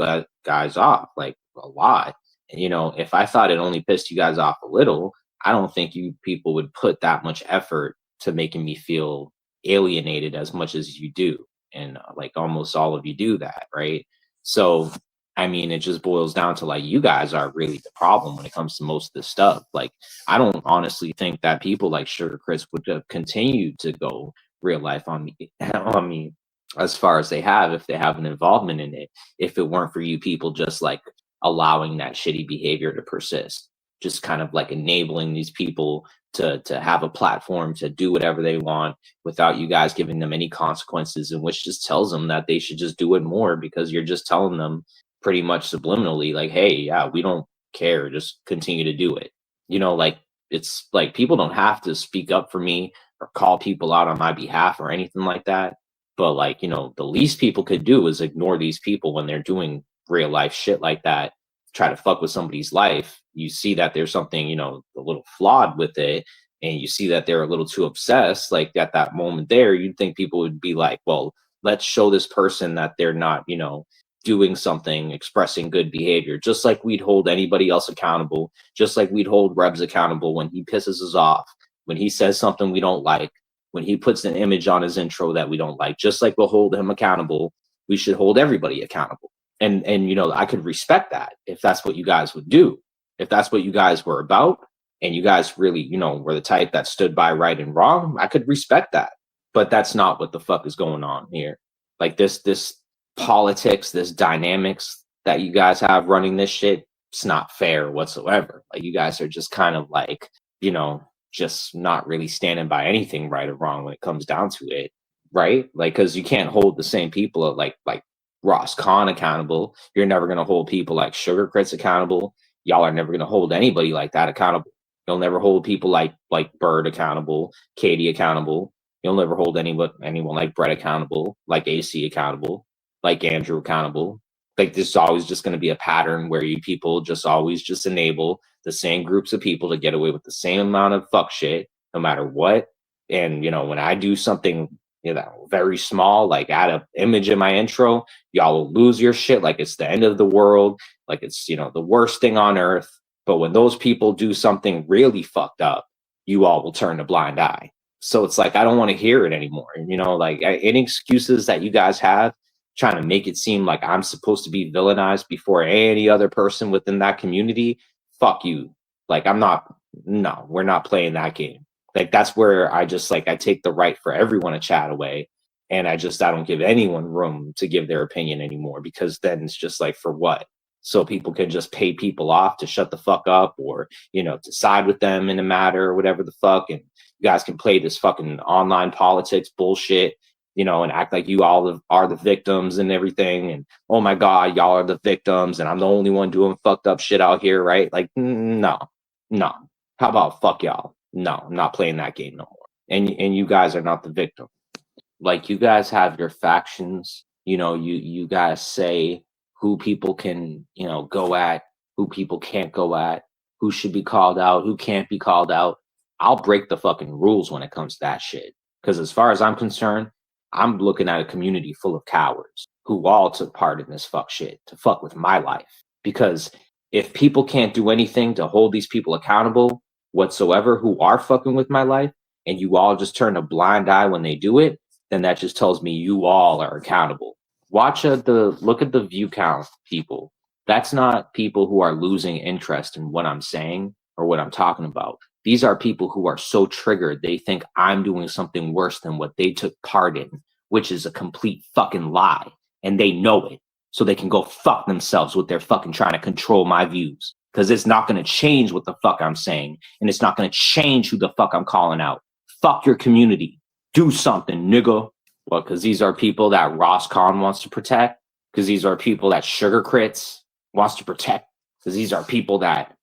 guys off, like a lot. And, if I thought it only pissed you guys off a little, I don't think you people would put that much effort to making me feel alienated as much as you do. And like almost all of you do that, right? So I mean, it just boils down to like you guys are really the problem when it comes to most of this stuff. Like I don't honestly think that people like Sugar Chris would have continued to go real life on me on me as far as they have if they have an involvement in it, if it weren't for you people just like allowing that shitty behavior to persist, just kind of like enabling these people to have a platform to do whatever they want without you guys giving them any consequences, and which just tells them that they should just do it more because you're just telling them pretty much subliminally like, hey, yeah, we don't care, just continue to do it. Like it's like people don't have to speak up for me or call people out on my behalf or anything like that, but like, the least people could do is ignore these people when they're doing real life shit like that, try to fuck with somebody's life. You see that there's something, a little flawed with it, and you see that they're a little too obsessed. Like at that moment there, you'd think people would be like, well, let's show this person that they're not, doing something, expressing good behavior, just like we'd hold anybody else accountable, just like we'd hold Rebs accountable when he pisses us off, when he says something we don't like, when he puts an image on his intro that we don't like, just like we'll hold him accountable. We should hold everybody accountable. And I could respect that if that's what you guys would do, if that's what you guys were about, and you guys really, were the type that stood by right and wrong. I could respect that, but that's not what the fuck is going on here. Like this politics, this dynamics that you guys have running this shit, it's not fair whatsoever. Like you guys are just kind of like, just not really standing by anything right or wrong when it comes down to it, right? Like, because you can't hold the same people like Ross Khan accountable. You're never gonna hold people like Sugar Crits accountable. Y'all are never gonna hold anybody like that accountable. You'll never hold people like Bird accountable, Katie accountable. You'll never hold anyone like Brett accountable, like AC accountable, like Andrew accountable. Like there's always just going to be a pattern where you people just always just enable the same groups of people to get away with the same amount of fuck shit, no matter what. And when I do something, very small, like add an image in my intro, y'all will lose your shit like it's the end of the world, like it's the worst thing on earth. But when those people do something really fucked up, you all will turn a blind eye. So it's like I don't want to hear it anymore. Like any excuses that you guys have, trying to make it seem like I'm supposed to be villainized before any other person within that community, fuck you. Like no, we're not playing that game. Like that's where I just like I take the right for everyone to chat away, and I don't give anyone room to give their opinion anymore, because then it's just like, for what? So people can just pay people off to shut the fuck up, or to side with them in a matter or whatever the fuck, and you guys can play this fucking online politics bullshit, and act like you all are the victims and everything. And oh my God, y'all are the victims, and I'm the only one doing fucked up shit out here, right? Like, no. How about fuck y'all? No, I'm not playing that game no more. And you guys are not the victim. Like you guys have your factions. You guys say who people can go at, who people can't go at, who should be called out, who can't be called out. I'll break the fucking rules when it comes to that shit. Because as far as I'm concerned, I'm looking at a community full of cowards. who all took part in this fuck shit to fuck with my life. Because if people can't do anything to hold these people accountable whatsoever who are fucking with my life, and you all just turn a blind eye when they do it, then that just tells me you all are accountable. Look at the view count, people. That's not people who are losing interest in what I'm saying or what I'm talking about. These are people who are so triggered they think I'm doing something worse than what they took part in, which is a complete fucking lie, and they know it. So they can go fuck themselves with their fucking trying to control my views. Because it's not going to change what the fuck I'm saying, and it's not going to change who the fuck I'm calling out. Fuck your community. Do something, nigga. Well, because these are people that Ross Kahn wants to protect. Because these are people that Sugar Crits wants to protect. Because these are people that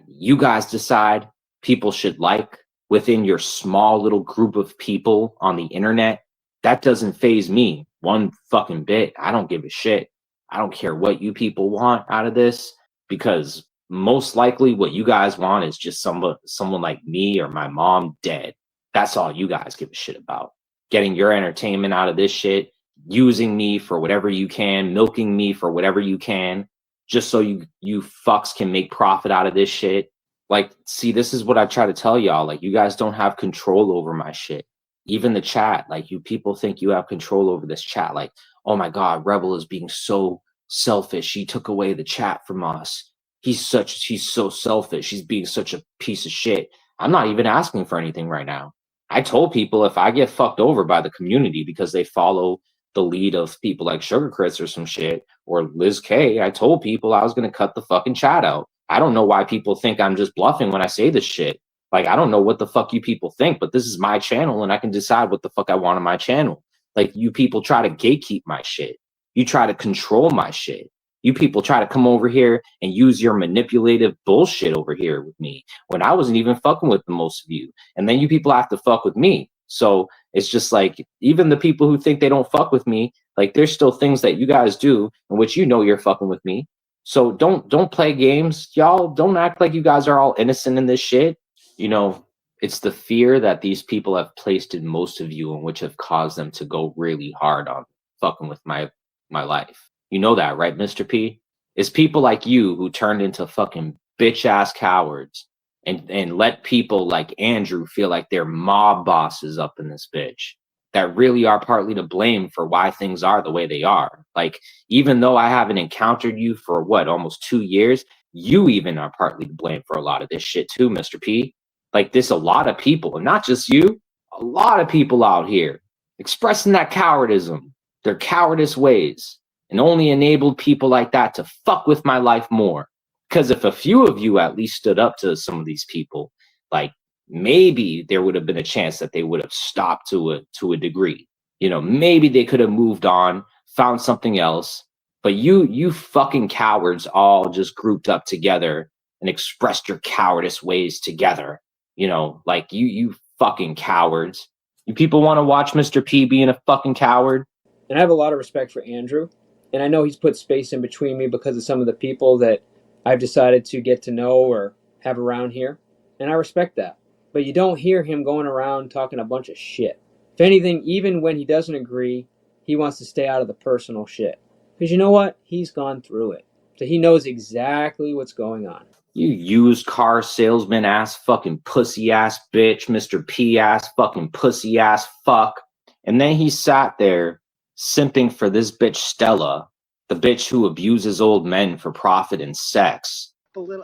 you guys decide people should like within your small little group of people on the internet. That doesn't faze me one fucking bit. I don't give a shit. I don't care what you people want out of this, because most likely what you guys want is just someone like me or my mom dead. That's all you guys give a shit about. Getting your entertainment out of this shit, using me for whatever you can, milking me for whatever you can, just so you fucks can make profit out of this shit. Like, see, this is what I try to tell y'all. Like, you guys don't have control over my shit. Even the chat, like, you people think you have control over this chat. Like, oh my God, Rebel is being so selfish. He took away the chat from us. He's so selfish. He's being such a piece of shit. I'm not even asking for anything right now. I told people if I get fucked over by the community because they follow the lead of people like Sugar Crits or some shit, or Liz K, I told people I was going to cut the fucking chat out. I don't know why people think I'm just bluffing when I say this shit. Like, I don't know what the fuck you people think, but this is my channel and I can decide what the fuck I want on my channel. Like, you people try to gatekeep my shit. You try to control my shit. You people try to come over here and use your manipulative bullshit over here with me when I wasn't even fucking with the most of you. And then you people have to fuck with me. So it's just like, even the people who think they don't fuck with me, like, there's still things that you guys do in which you know you're fucking with me. So don't play games. Y'all don't act like you guys are all innocent in this shit. You know, it's the fear that these people have placed in most of you, and which have caused them to go really hard on fucking with my life. You know that, right, Mr. P? It's people like you who turned into fucking bitch ass cowards and let people like Andrew feel like they're mob bosses up in this bitch that really are partly to blame for why things are the way they are. Like, even though I haven't encountered you for what, almost 2 years, you even are partly to blame for a lot of this shit too, Mr. P. Like, there's a lot of people, and not just you, a lot of people out here expressing that cowardism, their cowardice ways, and only enabled people like that to fuck with my life more. Because if a few of you at least stood up to some of these people, like, maybe there would have been a chance that they would have stopped to a degree. You know, maybe they could have moved on, found something else. But you fucking cowards all just grouped up together and expressed your cowardice ways together. You know, like, you fucking cowards. You people want to watch Mr. P being a fucking coward? And I have a lot of respect for Andrew. And I know he's put space in between me because of some of the people that I've decided to get to know or have around here. And I respect that. But you don't hear him going around talking a bunch of shit. If anything, even when he doesn't agree, he wants to stay out of the personal shit. Because you know what? He's gone through it. So he knows exactly what's going on. You used car salesman ass fucking pussy ass bitch, Mr. P ass fucking pussy ass fuck. And then he sat there simping for this bitch Stella, the bitch who abuses old men for profit and sex.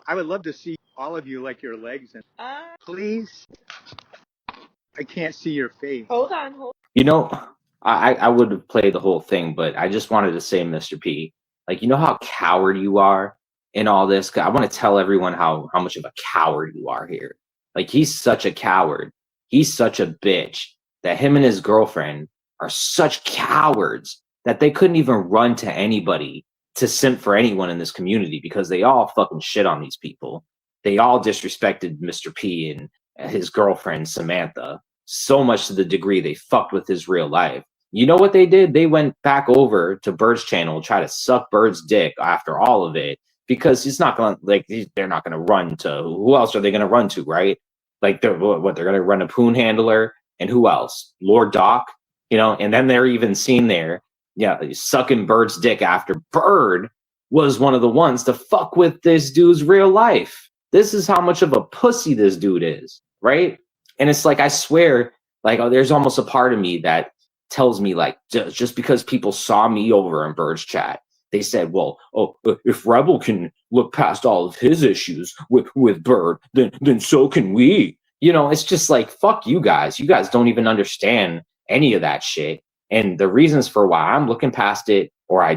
I would love to see all of you like your legs and please. I can't see your face. Hold on. You know, I would have played the whole thing, but I just wanted to say, Mr. P, like, you know how coward you are in all this? 'Cause I want to tell everyone how much of a coward you are here. Like, he's such a coward. He's such a bitch that him and his girlfriend are such cowards that they couldn't even run to anybody to simp for anyone in this community, because they all fucking shit on these people. They all disrespected Mr. P and his girlfriend Samantha so much to the degree they fucked with his real life. You know what they did? They went back over to Bird's channel, try to suck Bird's dick after all of it, because he's not gonna, like, they're not gonna run to, who else are they gonna run to, right? Like, they're gonna run a Poon Handler, and who else? Lord Doc, you know. And then they're even seen there Yeah, he's sucking Bird's dick after Bird was one of the ones to fuck with this dude's real life. This is how much of a pussy this dude is, right? And it's like, I swear, like, there's almost a part of me that tells me, like, just because people saw me over in Bird's chat, they said, well, if Rebel can look past all of his issues with Bird, then so can we. It's just like, fuck you guys. You guys don't even understand any of that shit. And the reasons for why I'm looking past it, or I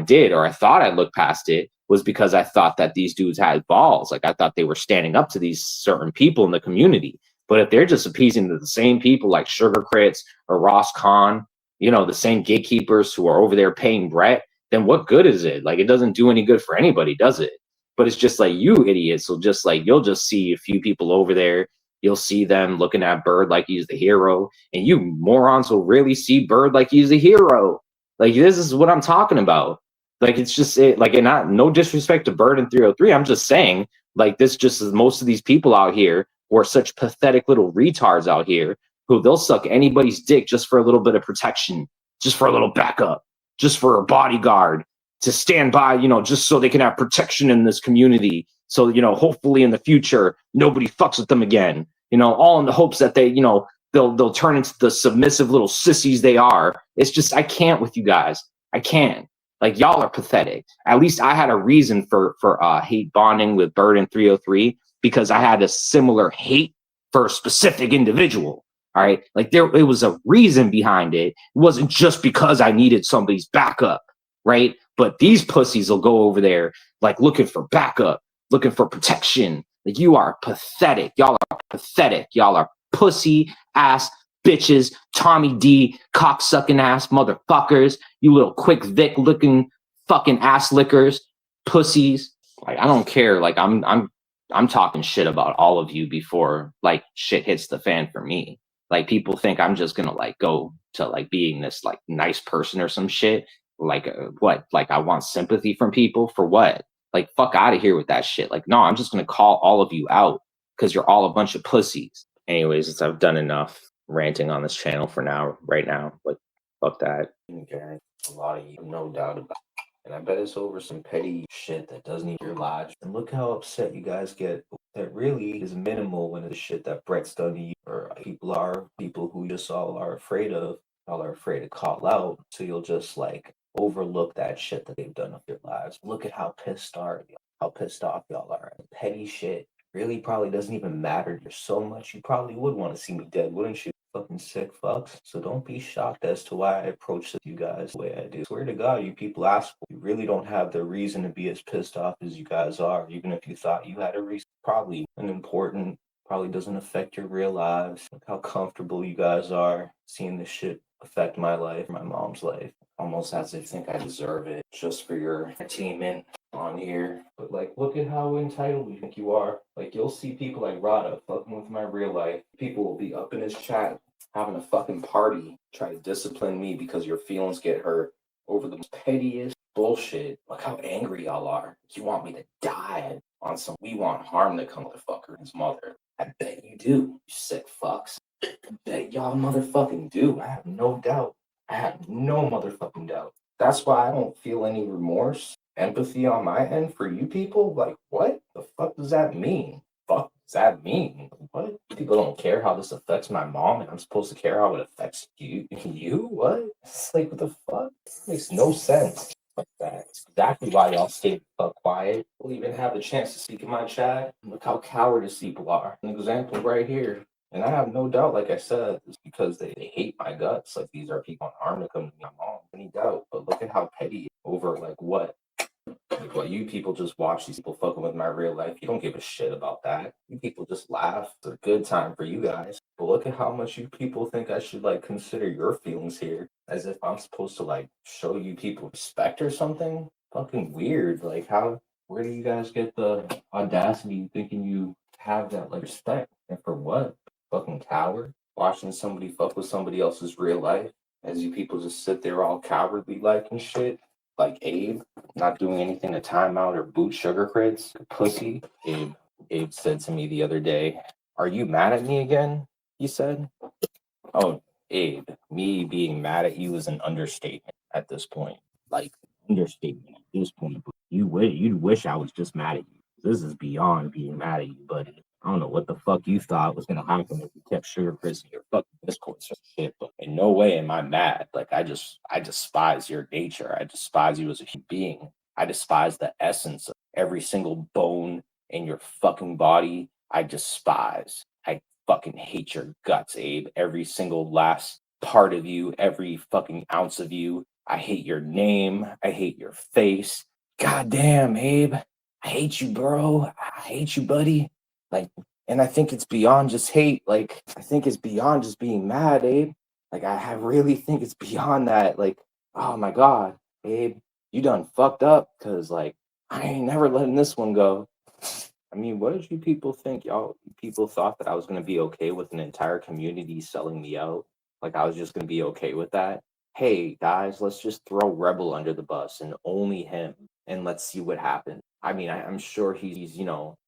thought I'd look past it, was because I thought that these dudes had balls. Like, I thought they were standing up to these certain people in the community. But if they're just appeasing the same people like Sugar Crits or Ross Khan, the same gatekeepers who are over there paying Brett, then what good is it? Like, it doesn't do any good for anybody, does it? But it's just like, you idiots will just like, you'll just see a few people over there. You'll see them looking at Bird like he's the hero, and you morons will really see Bird like he's the hero. Like, this is what I'm talking about. Like, it's just no disrespect to Bird and 303. I'm just saying, like, this just is most of these people out here who are such pathetic little retards out here who they'll suck anybody's dick just for a little bit of protection, just for a little backup, just for a bodyguard to stand by, just so they can have protection in this community. So, hopefully in the future, nobody fucks with them again, all in the hopes that they, they'll turn into the submissive little sissies they are. It's just, I can't with you guys. I can't. Like, y'all are pathetic. At least I had a reason for hate bonding with Bird and 303, because I had a similar hate for a specific individual. All right. Like, it was a reason behind it. It wasn't just because I needed somebody's backup. Right. But these pussies will go over there like looking for backup, looking for protection. Like, you are pathetic. Y'all are pathetic. Y'all are pussy ass bitches, Tommy D, cocksucking ass motherfuckers. You little quick Vic looking fucking ass lickers, pussies. Like, I don't care. Like, I'm talking shit about all of you before like shit hits the fan for me. Like, people think I'm just gonna like go to like being this like nice person or some shit. Like, what? Like, I want sympathy from people for what? Like, fuck out of here with that shit. Like, no, I'm just gonna call all of you out because you're all a bunch of pussies. Anyways, I've done enough ranting on this channel for now, right now. Like, fuck that. Okay. A lot of you, no doubt about it. And I bet it's over some petty shit that doesn't even your lives. And look how upset you guys get. That really is minimal when it's shit that Brett's done to you, or people who just all are afraid of. Y'all are afraid to call out, so you'll just like overlook that shit that they've done with your lives. Look at how pissed off y'all are. Petty shit really probably doesn't even matter to so much. You probably would want to see me dead, wouldn't you? Fucking sick fucks. So don't be shocked as to why I approach you guys the way I do. Swear to God, you people ask, you really don't have the reason to be as pissed off as you guys are. Even if you thought you had a reason, probably probably doesn't affect your real lives. Look how comfortable you guys are seeing this shit affect my life, my mom's life. Almost as if think I deserve it just for your entertainment on here. But like, look at how entitled you think you are. Like, you'll see people like Rada fucking with my real life. People will be up in his chat having a fucking party, try to discipline me because your feelings get hurt over the pettiest bullshit. Look how angry y'all are. You want me to die on some we want harm to come motherfucker and his mother. I bet you do, you sick fucks. I bet y'all motherfucking do. I have no doubt. I have no motherfucking doubt. That's why I don't feel any remorse, empathy on my end for you people. Like, what the fuck does that mean? Fuck does that mean? What? People don't care how this affects my mom, and I'm supposed to care how it affects you? You? What? It's like, what the fuck? It makes no sense. Like that. That's exactly why y'all stay quiet. We'll even have the chance to speak in my chat. Look how cowardice people are. An example right here. And I have no doubt, like I said, it's because they hate my guts. Like, these are people on harm to come to my mom. Any doubt. But look at how petty over like what? Like, what, you people just watch these people fucking with my real life. You don't give a shit about that. You people just laugh. It's a good time for you guys. But look at how much you people think I should like consider your feelings here. As if I'm supposed to like show you people respect or something. Fucking weird. Like, where do you guys get the audacity thinking you have that like respect? And for what? Fucking coward. Watching somebody fuck with somebody else's real life. As you people just sit there all cowardly like and shit. Like Abe, not doing anything to time out or boot Sugar Crits. Pussy. Abe said to me the other day, "Are you mad at me again?" He said. Oh, Abe, me being mad at you is an understatement at this point. like understatement at this point. But you'd wish I was just mad at you. This is beyond being mad at you, buddy. I don't know what the fuck you thought was gonna happen if you kept Sugar Chris in your fucking Discord shit, but in no way am I mad. Like I despise your nature. I despise you as a human being. I despise the essence of every single bone in your fucking body. I despise. I fucking hate your guts, Abe. Every single last part of you, every fucking ounce of you. I hate your name. I hate your face. God damn, Abe. I hate you, bro. I hate you, buddy. Like, and I think it's beyond just hate. Like, I think it's beyond just being mad, Abe. Like, I really think it's beyond that. Like, oh my God, Abe, you done fucked up because, like, I ain't never letting this one go. I mean, what did you people think? Y'all people thought that I was going to be okay with an entire community selling me out? Like, I was just going to be okay with that? Hey, guys, let's just throw Rebel under the bus and only him, and let's see what happens. I mean, I'm sure he's,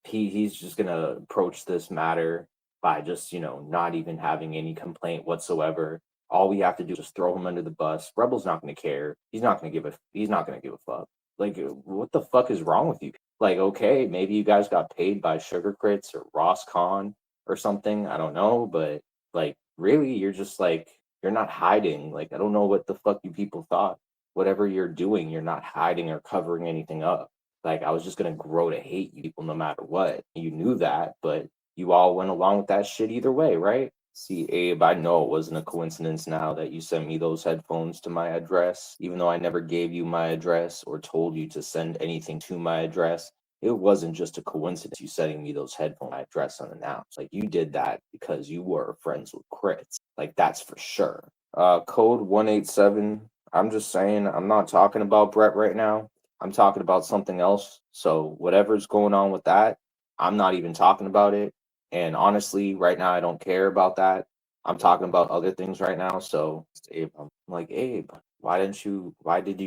he's just going to approach this matter by just, not even having any complaint whatsoever. All we have to do is just throw him under the bus. Rebel's not going to care. He's not going to give a fuck. Like, what the fuck is wrong with you? Like, okay, maybe you guys got paid by Sugar Crits or Ross Khan or something. I don't know, but like, really, you're just like, you're not hiding. Like, I don't know what the fuck you people thought. Whatever you're doing, you're not hiding or covering anything up. Like, I was just gonna grow to hate you people no matter what. You knew that, but you all went along with that shit either way, right? See, Abe, I know it wasn't a coincidence now that you sent me those headphones to my address, even though I never gave you my address or told you to send anything to my address. It wasn't just a coincidence you sending me those headphone address unannounced. Like, you did that because you were friends with Crits. Like, that's for sure. Code 187. I'm just saying, I'm not talking about Brett right now. I'm talking about something else. So whatever's going on with that, I'm not even talking about it. And honestly, right now, I don't care about that. I'm talking about other things right now. So Abe, I'm like, Abe, why did you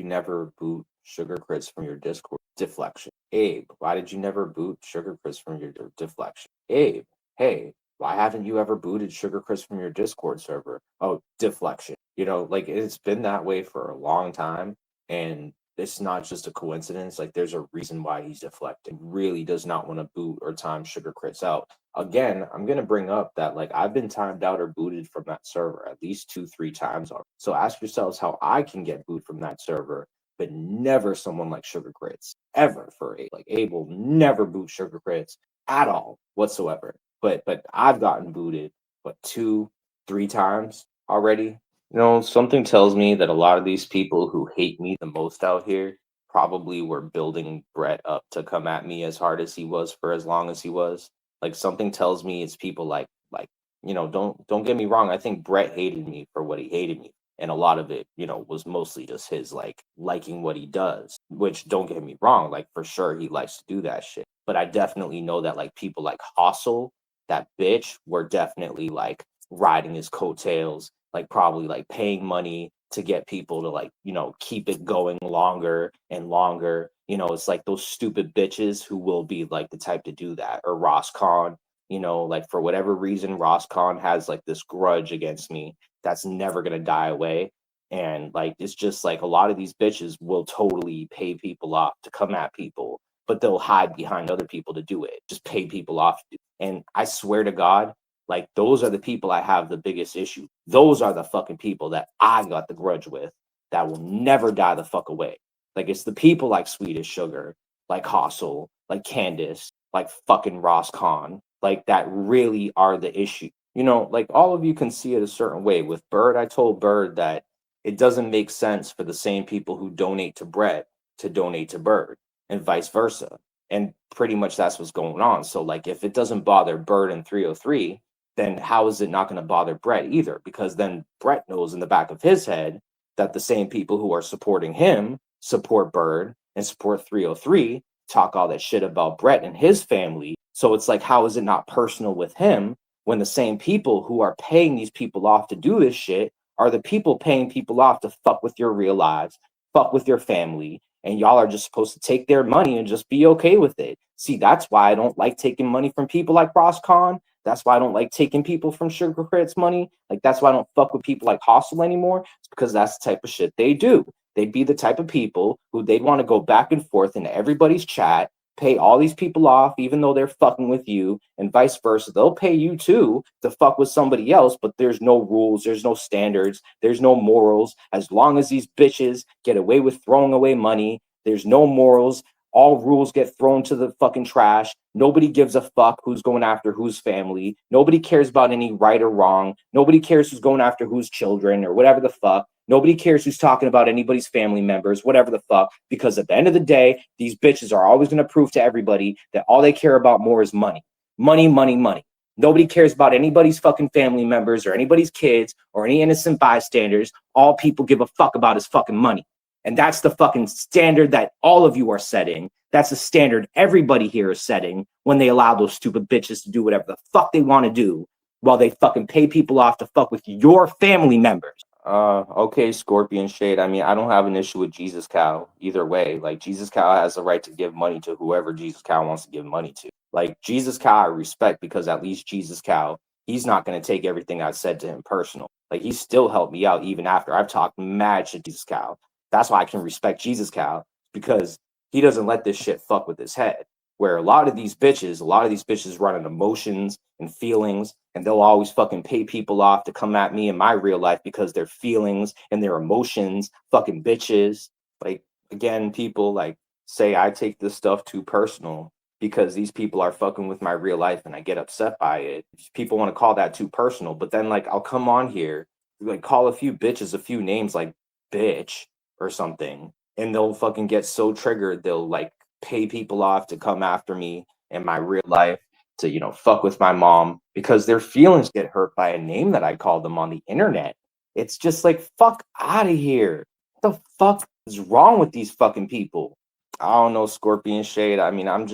never boot Sugar Chris from your Discord? Deflection. Abe, why did you never boot Sugar Chris from your deflection? Abe, hey, why haven't you ever booted Sugar Chris from your Discord server? Oh, deflection. Like, it's been that way for a long time. And it's not just a coincidence. Like, there's a reason why he's deflecting. Really does not want to boot or time Sugar Crits out. Again, I'm going to bring up that, like, I've been timed out or booted from that server at least 2-3 times already. So ask yourselves how I can get booted from that server, but never someone like Sugar Crits. Ever for Abe. Like, Abe will never boot Sugar Crits at all whatsoever. But I've gotten booted, 2-3 times already. Something tells me that a lot of these people who hate me the most out here probably were building Brett up to come at me as hard as he was for as long as he was. Like, something tells me it's people like don't get me wrong. I think Brett hated me for what he hated me. And a lot of it, was mostly just his liking what he does, which, don't get me wrong, like, for sure he likes to do that shit. But I definitely know that, like, people like Hustle, that bitch, were definitely like riding his coattails, like probably like paying money to get people to, like, keep it going longer and longer. It's like those stupid bitches who will be like the type to do that. Or Ross Khan, like, for whatever reason, Ross Khan has like this grudge against me that's never gonna die away. And like, it's just like a lot of these bitches will totally pay people off to come at people, but they'll hide behind other people to do it. Just pay people off. And I swear to God, like, those are the people I have the biggest issue. Those are the fucking people that I got the grudge with that will never die the fuck away. Like, it's the people like Swedish Sugar, like Hustle, like Candace, like fucking Ross Khan, like, that really are the issue. Like, all of you can see it a certain way. With Bird, I told Bird that it doesn't make sense for the same people who donate to Brett to donate to Bird, and vice versa. And pretty much that's what's going on. So, like, if it doesn't bother Bird and 303, then how is it not going to bother Brett either? Because then Brett knows in the back of his head that the same people who are supporting him support Bird and support 303, talk all that shit about Brett and his family. So it's like, how is it not personal with him when the same people who are paying these people off to do this shit are the people paying people off to fuck with your real lives, fuck with your family, and y'all are just supposed to take their money and just be okay with it? See, that's why I don't like taking money from people like Ross Khan. That's why I don't like taking people from Sugar Credits money. Like, that's why I don't fuck with people like Hustle anymore. It's because that's the type of shit they do. They'd be the type of people who they'd want to go back and forth into everybody's chat, pay all these people off, even though they're fucking with you, and vice versa. They'll pay you too to fuck with somebody else, but there's no rules, there's no standards, there's no morals. As long as these bitches get away with throwing away money, there's no morals. All rules get thrown to the fucking trash. Nobody gives a fuck who's going after whose family. Nobody cares about any right or wrong. Nobody cares who's going after whose children or whatever the fuck. Nobody cares who's talking about anybody's family members, whatever the fuck, because at the end of the day, these bitches are always going to prove to everybody that all they care about more is money. Money, money, money. Nobody cares about anybody's fucking family members or anybody's kids or any innocent bystanders. All people give a fuck about is fucking money. And that's the fucking standard that all of you are setting. That's the standard everybody here is setting when they allow those stupid bitches to do whatever the fuck they want to do while they fucking pay people off to fuck with your family members. Okay, Scorpion Shade. I mean, I don't have an issue with Jesus Cow either way. Like, Jesus Cow has the right to give money to whoever Jesus Cow wants to give money to. Like, Jesus Cow I respect because at least Jesus Cow, he's not going to take everything I said to him personal. Like, he still helped me out even after I've talked mad shit to Jesus Cow. That's why I can respect Jesus Cow, because he doesn't let this shit fuck with his head. Where a lot of these bitches run on emotions and feelings, and they'll always fucking pay people off to come at me in my real life because their feelings and their emotions, fucking bitches. Like, again, people like say I take this stuff too personal because these people are fucking with my real life and I get upset by it. People want to call that too personal, but then like I'll come on here, like call a few bitches a few names like bitch or something, and they'll fucking get so triggered they'll like pay people off to come after me in my real life to, you know, fuck with my mom because their feelings get hurt by a name that I called them on the internet. It's just like, fuck out of here. What the fuck is wrong with these fucking people? I don't know, Scorpion Shade. I mean, I'm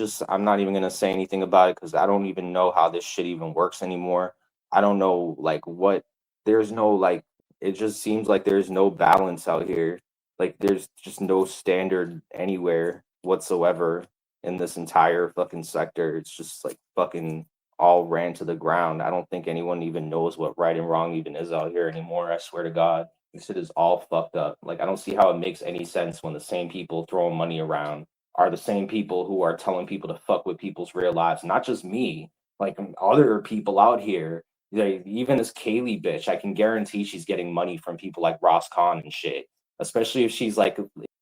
not even gonna say anything about it because I don't even know how this shit even works anymore. I don't know like what there's no like it just seems like there's no balance out here. Like there's just no standard anywhere whatsoever in this entire fucking sector. It's just like fucking all ran to the ground. I don't think anyone even knows what right and wrong even is out here anymore. I swear to God. This shit is all fucked up. Like I don't see how it makes any sense when the same people throwing money around are the same people who are telling people to fuck with people's real lives. Not just me, like other people out here. Like, even this Kaylee bitch, I can guarantee she's getting money from people like Ross Kahn and shit. Especially if she's like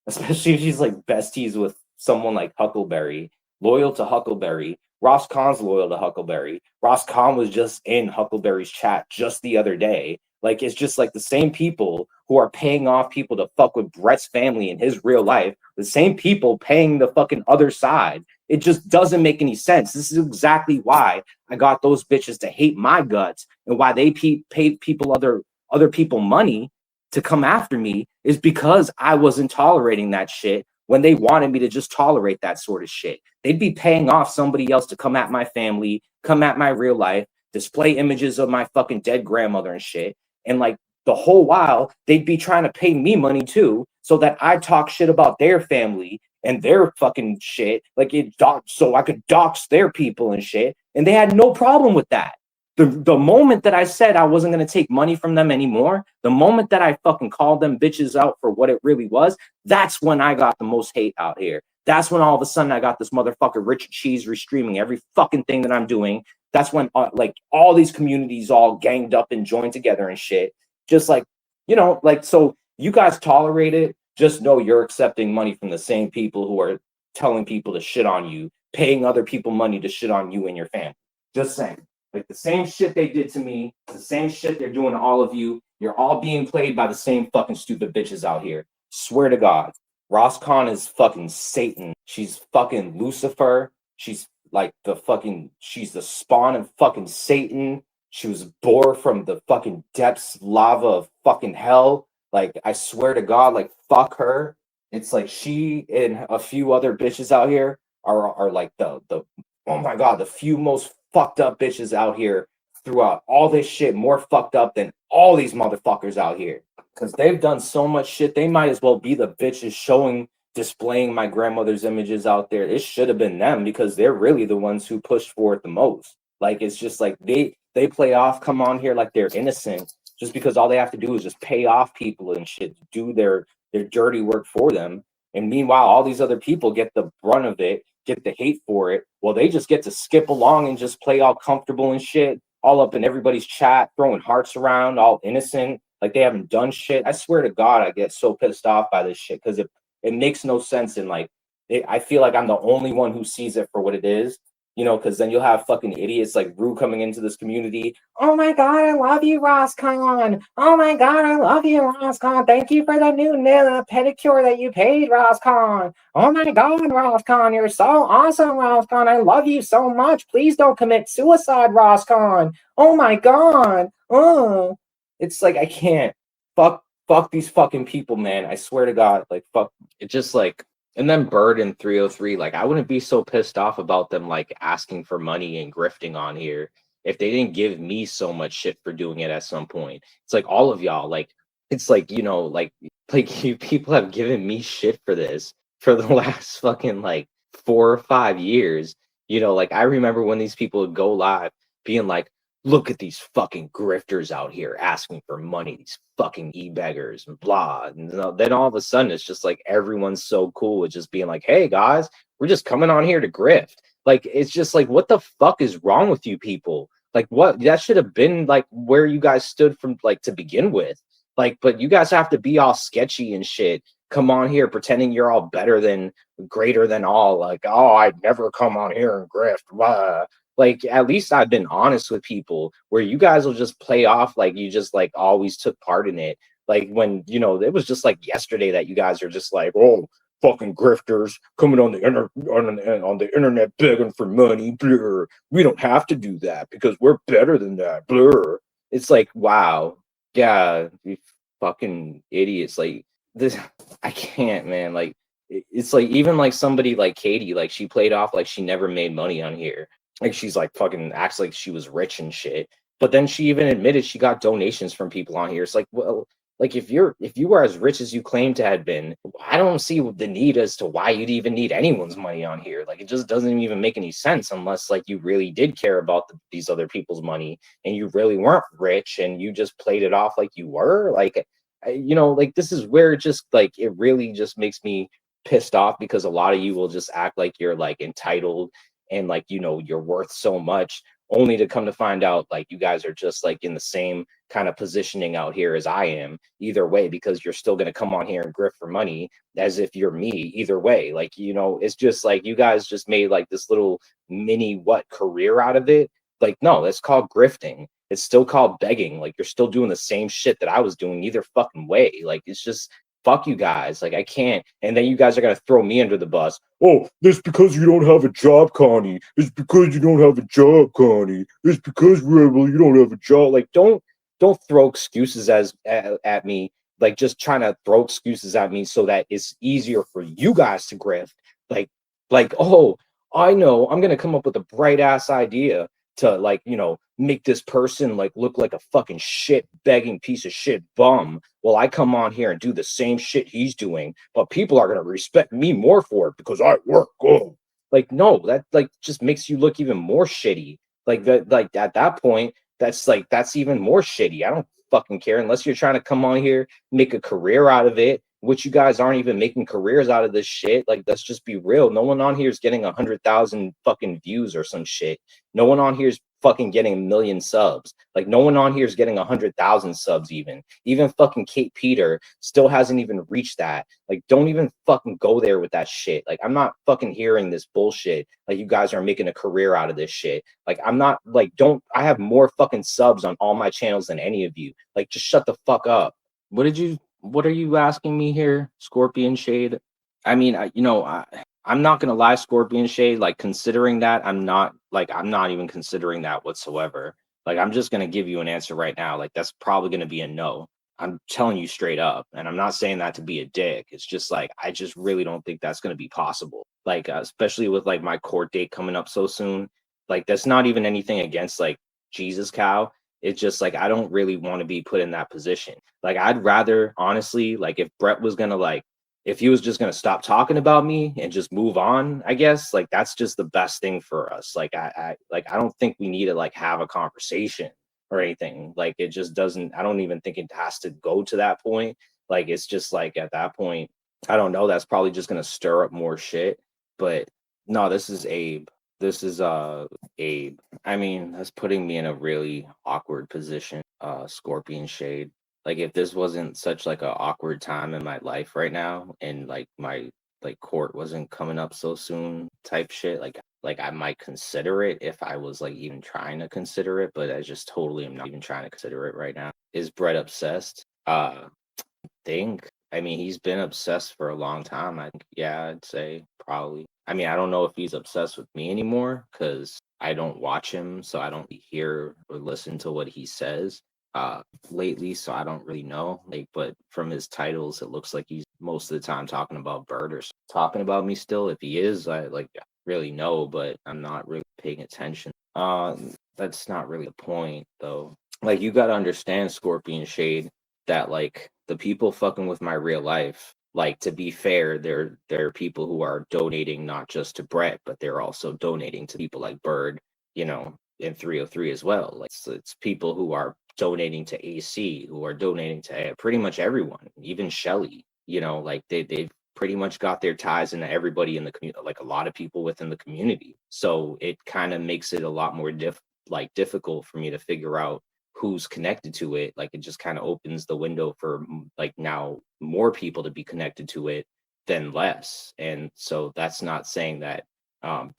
besties with someone like Huckleberry, loyal to Huckleberry. Ross Kahn's loyal to Huckleberry. Ross Kahn was just in Huckleberry's chat just the other day. Like, it's just like the same people who are paying off people to fuck with Brett's family in his real life, the same people paying the fucking other side. It just doesn't make any sense. This is exactly why I got those bitches to hate my guts and why they paid people other people money to come after me is because I wasn't tolerating that shit when they wanted me to just tolerate that sort of shit. They'd be paying off somebody else to come at my family, come at my real life, display images of my fucking dead grandmother and shit. And like the whole while, they'd be trying to pay me money too, so that I talk shit about their family and their fucking shit, like so I could dox their people and shit. And they had no problem with that. The moment that I said I wasn't going to take money from them anymore, the moment that I fucking called them bitches out for what it really was, that's when I got the most hate out here. That's when all of a sudden I got this motherfucker Richard Cheese restreaming every fucking thing that I'm doing. That's when like all these communities all ganged up and joined together and shit. Just like, you know, like, so you guys tolerate it. Just know you're accepting money from the same people who are telling people to shit on you, paying other people money to shit on you and your family. Just saying. Like the same shit they did to me, the same shit they're doing to all of you. You're all being played by the same fucking stupid bitches out here. Swear to God. Ross Kahn is fucking Satan. She's fucking Lucifer. She's like she's the spawn of fucking Satan. She was born from the fucking depths, lava of fucking hell. Like, I swear to God, like, fuck her. It's like she and a few other bitches out here are like the oh my God, the few most fucked up bitches out here throughout all this shit, more fucked up than all these motherfuckers out here. Because they've done so much shit, they might as well be the bitches displaying my grandmother's images out there. It should have been them because they're really the ones who pushed for it the most. Like, it's just like they play off, come on here like they're innocent just because all they have to do is just pay off people and shit, do their their dirty work for them. And meanwhile, all these other people get the brunt of it, get the hate for it. Well, they just get to skip along and just play all comfortable and shit, all up in everybody's chat, throwing hearts around, all innocent, like they haven't done shit. I swear to God, I get so pissed off by this shit because it makes no sense. And like, I feel like I'm the only one who sees it for what it is, you know, because then you'll have fucking idiots like Rue coming into this community. Oh my God, I love you, Roscon. Oh my God, I love you, Roscon. Thank you for the new pedicure that you paid, Roscon. Oh my God, Roscon, you're so awesome, Roscon. I love you so much. Please don't commit suicide, Roscon. Oh my God. Oh, it's like I can't. Fuck these fucking people, man. I swear to God, like fuck. It just like. And then Bird and 303, like I wouldn't be so pissed off about them like asking for money and grifting on here if they didn't give me so much shit for doing it at some point. It's like all of y'all, like it's like, you know, like you people have given me shit for this for the last fucking like 4 or 5 years. You know, like I remember when these people would go live being like, look at these fucking grifters out here asking for money, these fucking e-beggars and blah. And then all of a sudden it's just like everyone's so cool with just being like, hey guys, we're just coming on here to grift. Like it's just like, what the fuck is wrong with you people? Like what that should have been like where you guys stood from like to begin with. Like, but you guys have to be all sketchy and shit. Come on here pretending you're all better than greater than all. Like, oh, I'd never come on here and grift. Blah. Like at least I've been honest with people where you guys will just play off like you just like always took part in it. Like when, you know, it was just like yesterday that you guys are just like, oh, fucking grifters coming on the internet begging for money. Blur. We don't have to do that because we're better than that. Blur. It's like, wow. Yeah, you fucking idiots. Like this I can't, man. Like it's like even like somebody like Katie, like she played off like she never made money on here, like she's like fucking acts like she was rich and shit. But then she even admitted she got donations from people on here. It's like, well, like if you were as rich as you claim to have been, I don't see the need as to why you'd even need anyone's money on here. Like it just doesn't even make any sense unless like you really did care about these other people's money and you really weren't rich and you just played it off like you were. Like, you know, like this is where it just like it really just makes me pissed off because a lot of you will just act like you're like entitled and like, you know, you're worth so much, only to come to find out like you guys are just like in the same kind of positioning out here as I am either way, because you're still going to come on here and grift for money as if you're me either way. Like, you know, it's just like you guys just made like this little mini career out of it. Like, no, that's called grifting. It's still called begging. Like you're still doing the same shit that I was doing either fucking way. Like it's just fuck you guys. Like I can't. And then you guys are gonna throw me under the bus. Oh, it's because you don't have a job, Connie. It's because you don't have a job, Connie. It's because you don't have a job. Like don't throw excuses at me. Like just trying to throw excuses at me so that it's easier for you guys to grift. Like oh, I know. I'm gonna come up with a bright ass idea to like, you know, make this person like look like a fucking shit begging piece of shit bum. Well, I come on here and do the same shit he's doing, but people are gonna respect me more for it because I work. Oh, like no, that like just makes you look even more shitty. Like that, like at that point, that's even more shitty. I don't fucking care unless you're trying to come on here, make a career out of it, which you guys aren't even making careers out of this shit. Like, let's just be real. No one on here is getting 100,000 fucking views or some shit. No one on here is fucking getting 1,000,000 subs. Like, no one on here is getting 100,000 subs even. Even fucking Kate Peter still hasn't even reached that. Like, don't even fucking go there with that shit. Like, I'm not fucking hearing this bullshit. Like, you guys are making a career out of this shit. Like, I'm not, like, I have more fucking subs on all my channels than any of you. Like, just shut the fuck up. What are you asking me here, Scorpion Shade? I mean, I'm not gonna lie, Scorpion Shade. Like considering that, I'm not even considering that whatsoever. Like I'm just gonna give you an answer right now. Like that's probably gonna be a no. I'm telling you straight up, and I'm not saying that to be a dick. It's just like I just really don't think that's gonna be possible. Like especially with like my court date coming up so soon. Like that's not even anything against like Jesus Cow. It's just like I don't really want to be put in that position. Like I'd rather honestly, like if Brett was gonna like if he was just gonna stop talking about me and just move on, I guess like that's just the best thing for us. Like I don't think we need to like have a conversation or anything. Like it just doesn't. I don't even think it has to go to that point. Like, it's just like at that point, I don't know, that's probably just gonna stir up more shit. But no, this is Abe. This is Abe. I mean, that's putting me in a really awkward position, Scorpion Shade. Like, if this wasn't such like a awkward time in my life right now, and like my like court wasn't coming up so soon type shit, like I might consider it if I was like even trying to consider it, but I just totally am not even trying to consider it right now. Is Brett obsessed? Think. I mean, he's been obsessed for a long time. I think, yeah, I'd say probably. I mean, I don't know if he's obsessed with me anymore because I don't watch him, so I don't hear or listen to what he says uh lately, so I don't really know. Like, but from his titles, it looks like he's most of the time talking about Bird or talking about me still. If he is, I like really know, but I'm not really paying attention. That's not really the point though. Like, you got to understand, Scorpion Shade, that like the people fucking with my real life, like, to be fair, there are people who are donating not just to Brett, but they're also donating to people like Bird, in 303 as well. Like, it's people who are donating to AC, who are donating to pretty much everyone, even Shelly. Like, they've pretty much got their ties into everybody in the community, like a lot of people within the community. So it kind of makes it a lot more difficult for me to figure out who's connected to it. Like, it just kind of opens the window for like now more people to be connected to it than less. And so that's not saying that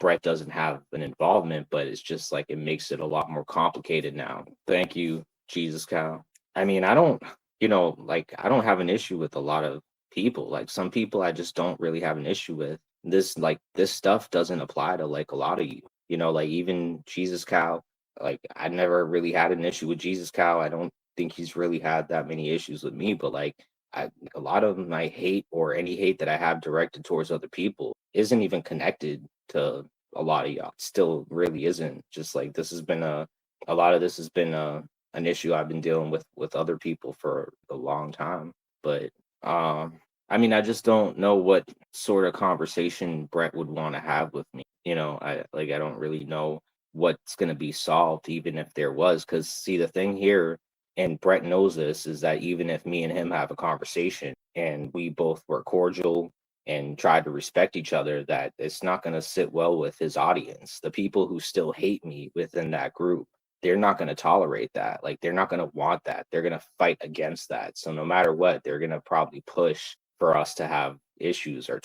Brett doesn't have an involvement, but it's just like it makes it a lot more complicated now. Thank you, Jesus Cow. I mean, like, I don't have an issue with a lot of people. Like, some people I just don't really have an issue with. This stuff doesn't apply to like a lot of you. Like, even Jesus Cow, like, I never really had an issue with Jesus Cow. I don't think he's really had that many issues with me, but like, a lot of my hate, or any hate that I have directed towards other people, isn't even connected to a lot of y'all. It still really isn't. Just like, this has been a lot of this has been an issue I've been dealing with other people for a long time. But I mean, I just don't know what sort of conversation Brett would want to have with me. I don't really know what's going to be solved, even if there was. Because, see, the thing here, and Brett knows this, is that even if me and him have a conversation and we both were cordial and tried to respect each other, that it's not going to sit well with his audience. The people who still hate me within that group, they're not going to tolerate that. Like, they're not going to want that. They're going to fight against that. So no matter what, they're going to probably push for us to have issues, or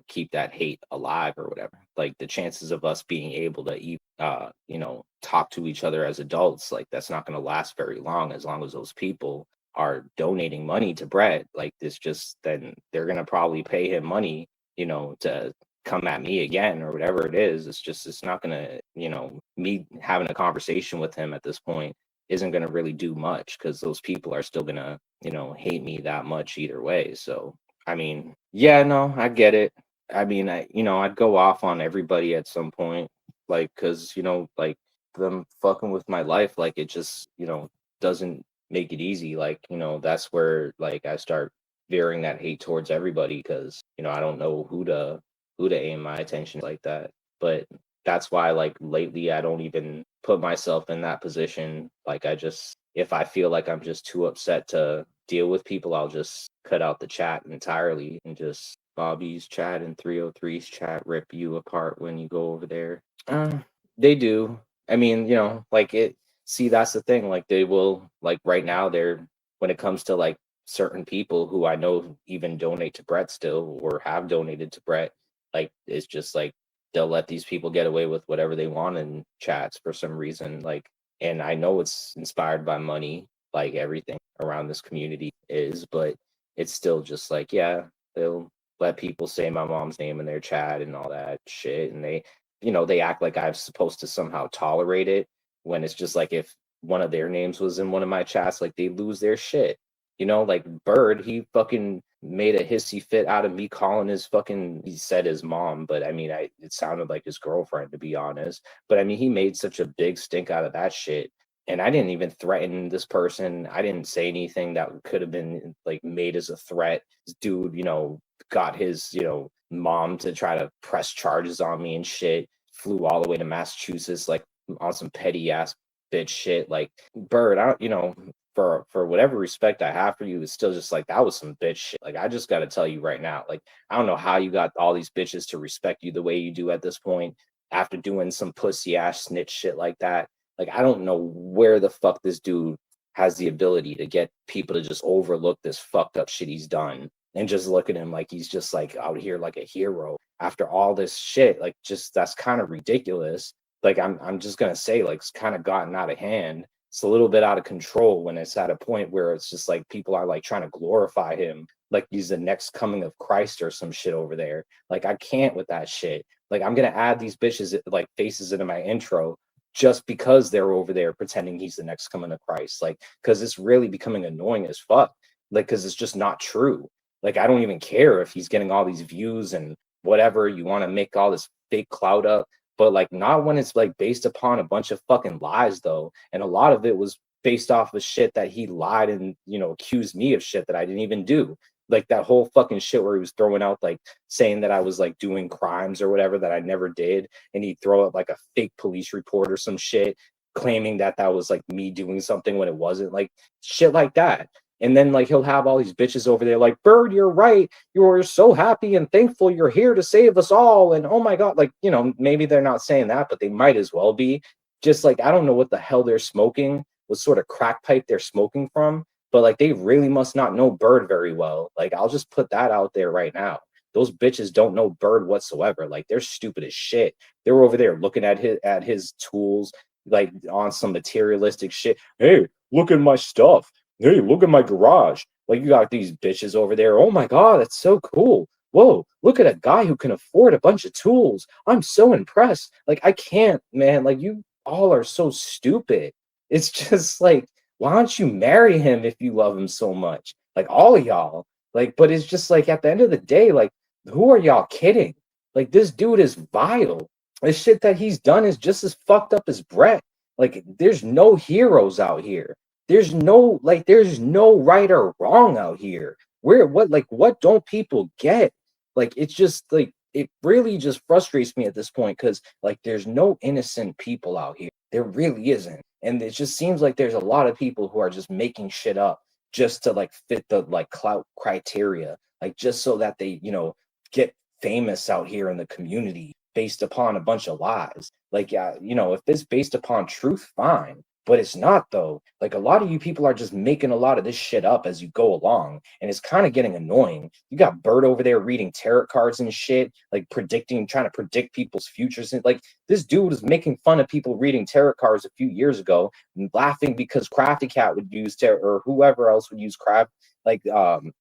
keep that hate alive or whatever. Like, the chances of us being able to talk to each other as adults, like, that's not going to last very long, as long as those people are donating money to Brett. Like, this, just then they're going to probably pay him money, to come at me again or whatever it is. It's not going to, me having a conversation with him at this point isn't going to really do much, because those people are still going to, hate me that much either way. So, I mean, yeah, no, I get it. I mean, I'd go off on everybody at some point, like, because, like, them fucking with my life, like, it just, doesn't make it easy. Like, that's where, like, I start veering that hate towards everybody, because, I don't know who to aim my attention like that. But that's why, like, lately I don't even put myself in that position. Like, if I feel like I'm just too upset to deal with people, I'll just cut out the chat entirely, and just Bobby's chat and 303's chat rip you apart when you go over there. They do. I mean, like, it, see, that's the thing. Like, they will, like, right now, when it comes to like certain people who I know even donate to Brett still, or have donated to Brett, like, it's just like they'll let these people get away with whatever they want in chats for some reason. Like, and I know it's inspired by money, like everything around this community is, but it's still just like, yeah, they'll let people say my mom's name in their chat and all that shit, and they act like I'm supposed to somehow tolerate it, when it's just like, if one of their names was in one of my chats, like, they lose their shit. Like Bird, he fucking made a hissy fit out of me calling he said his mom, but I mean, it sounded like his girlfriend, to be honest. But I mean, he made such a big stink out of that shit. And I didn't even threaten this person. I didn't say anything that could have been like made as a threat. This dude, got his, mom to try to press charges on me and shit. Flew all the way to Massachusetts, like, on some petty ass bitch shit. Like, Bird, I don't, for whatever respect I have for you, it's still just like that was some bitch shit. Like, I just got to tell you right now, like, I don't know how you got all these bitches to respect you the way you do at this point after doing some pussy ass snitch shit like that. Like, I don't know where the fuck this dude has the ability to get people to just overlook this fucked up shit he's done and just look at him like he's just like out here like a hero after all this shit. Like, just that's kind of ridiculous. Like, I'm just gonna say, like, it's kind of gotten out of hand. It's a little bit out of control when it's at a point where it's just like people are like trying to glorify him like he's the next coming of Christ or some shit over there. Like, I can't with that shit. Like, I'm gonna add these bitches like faces into my intro just because they're over there pretending he's the next coming of Christ. Like, because it's really becoming annoying as fuck. Like, because it's just not true. Like, I don't even care if he's getting all these views and whatever. You want to make all this fake clout up, but like not when it's like based upon a bunch of fucking lies though. And a lot of it was based off of shit that he lied and, you know, accused me of shit that I didn't even do. Like that whole fucking shit where he was throwing out like saying that I was like doing crimes or whatever that I never did, and he'd throw out like a fake police report or some shit claiming that that was like me doing something when it wasn't, like shit like that. And then like he'll have all these bitches over there like, Bird, you're right, you're so happy and thankful you're here to save us all, and oh my god, like, you know, maybe they're not saying that, but they might as well be. Just like, I don't know what the hell they're smoking, what sort of crack pipe they're smoking from, but like they really must not know Bird very well. Like, I'll just put that out there right now. Those bitches don't know Bird whatsoever. Like, they're stupid as shit. They're over there looking at his tools, like on some materialistic shit. Hey, look at my stuff. Hey, look at my garage. Like, you got these bitches over there. Oh my god, that's so cool. Whoa, look at a guy who can afford a bunch of tools. I'm so impressed. Like, I can't, man. Like, you all are so stupid. It's just like, why don't you marry him if you love him so much? Like, all of y'all. Like, but it's just like, at the end of the day, like, who are y'all kidding? Like, this dude is vile. The shit that he's done is just as fucked up as Brett. Like, there's no heroes out here. There's no right or wrong out here. What don't people get? Like, it's just like, it really just frustrates me at this point, because like there's no innocent people out here. There really isn't. And it just seems like there's a lot of people who are just making shit up just to like fit the like clout criteria, like just so that they, you know, get famous out here in the community based upon a bunch of lies. Like, yeah, you know, if it's based upon truth, fine. But it's not though. Like, a lot of you people are just making a lot of this shit up as you go along, and it's kind of getting annoying. You got Bird over there reading tarot cards and shit, like trying to predict people's futures. And like, this dude was making fun of people reading tarot cards a few years ago and laughing because Crafty Cat would use tarot, or whoever else would use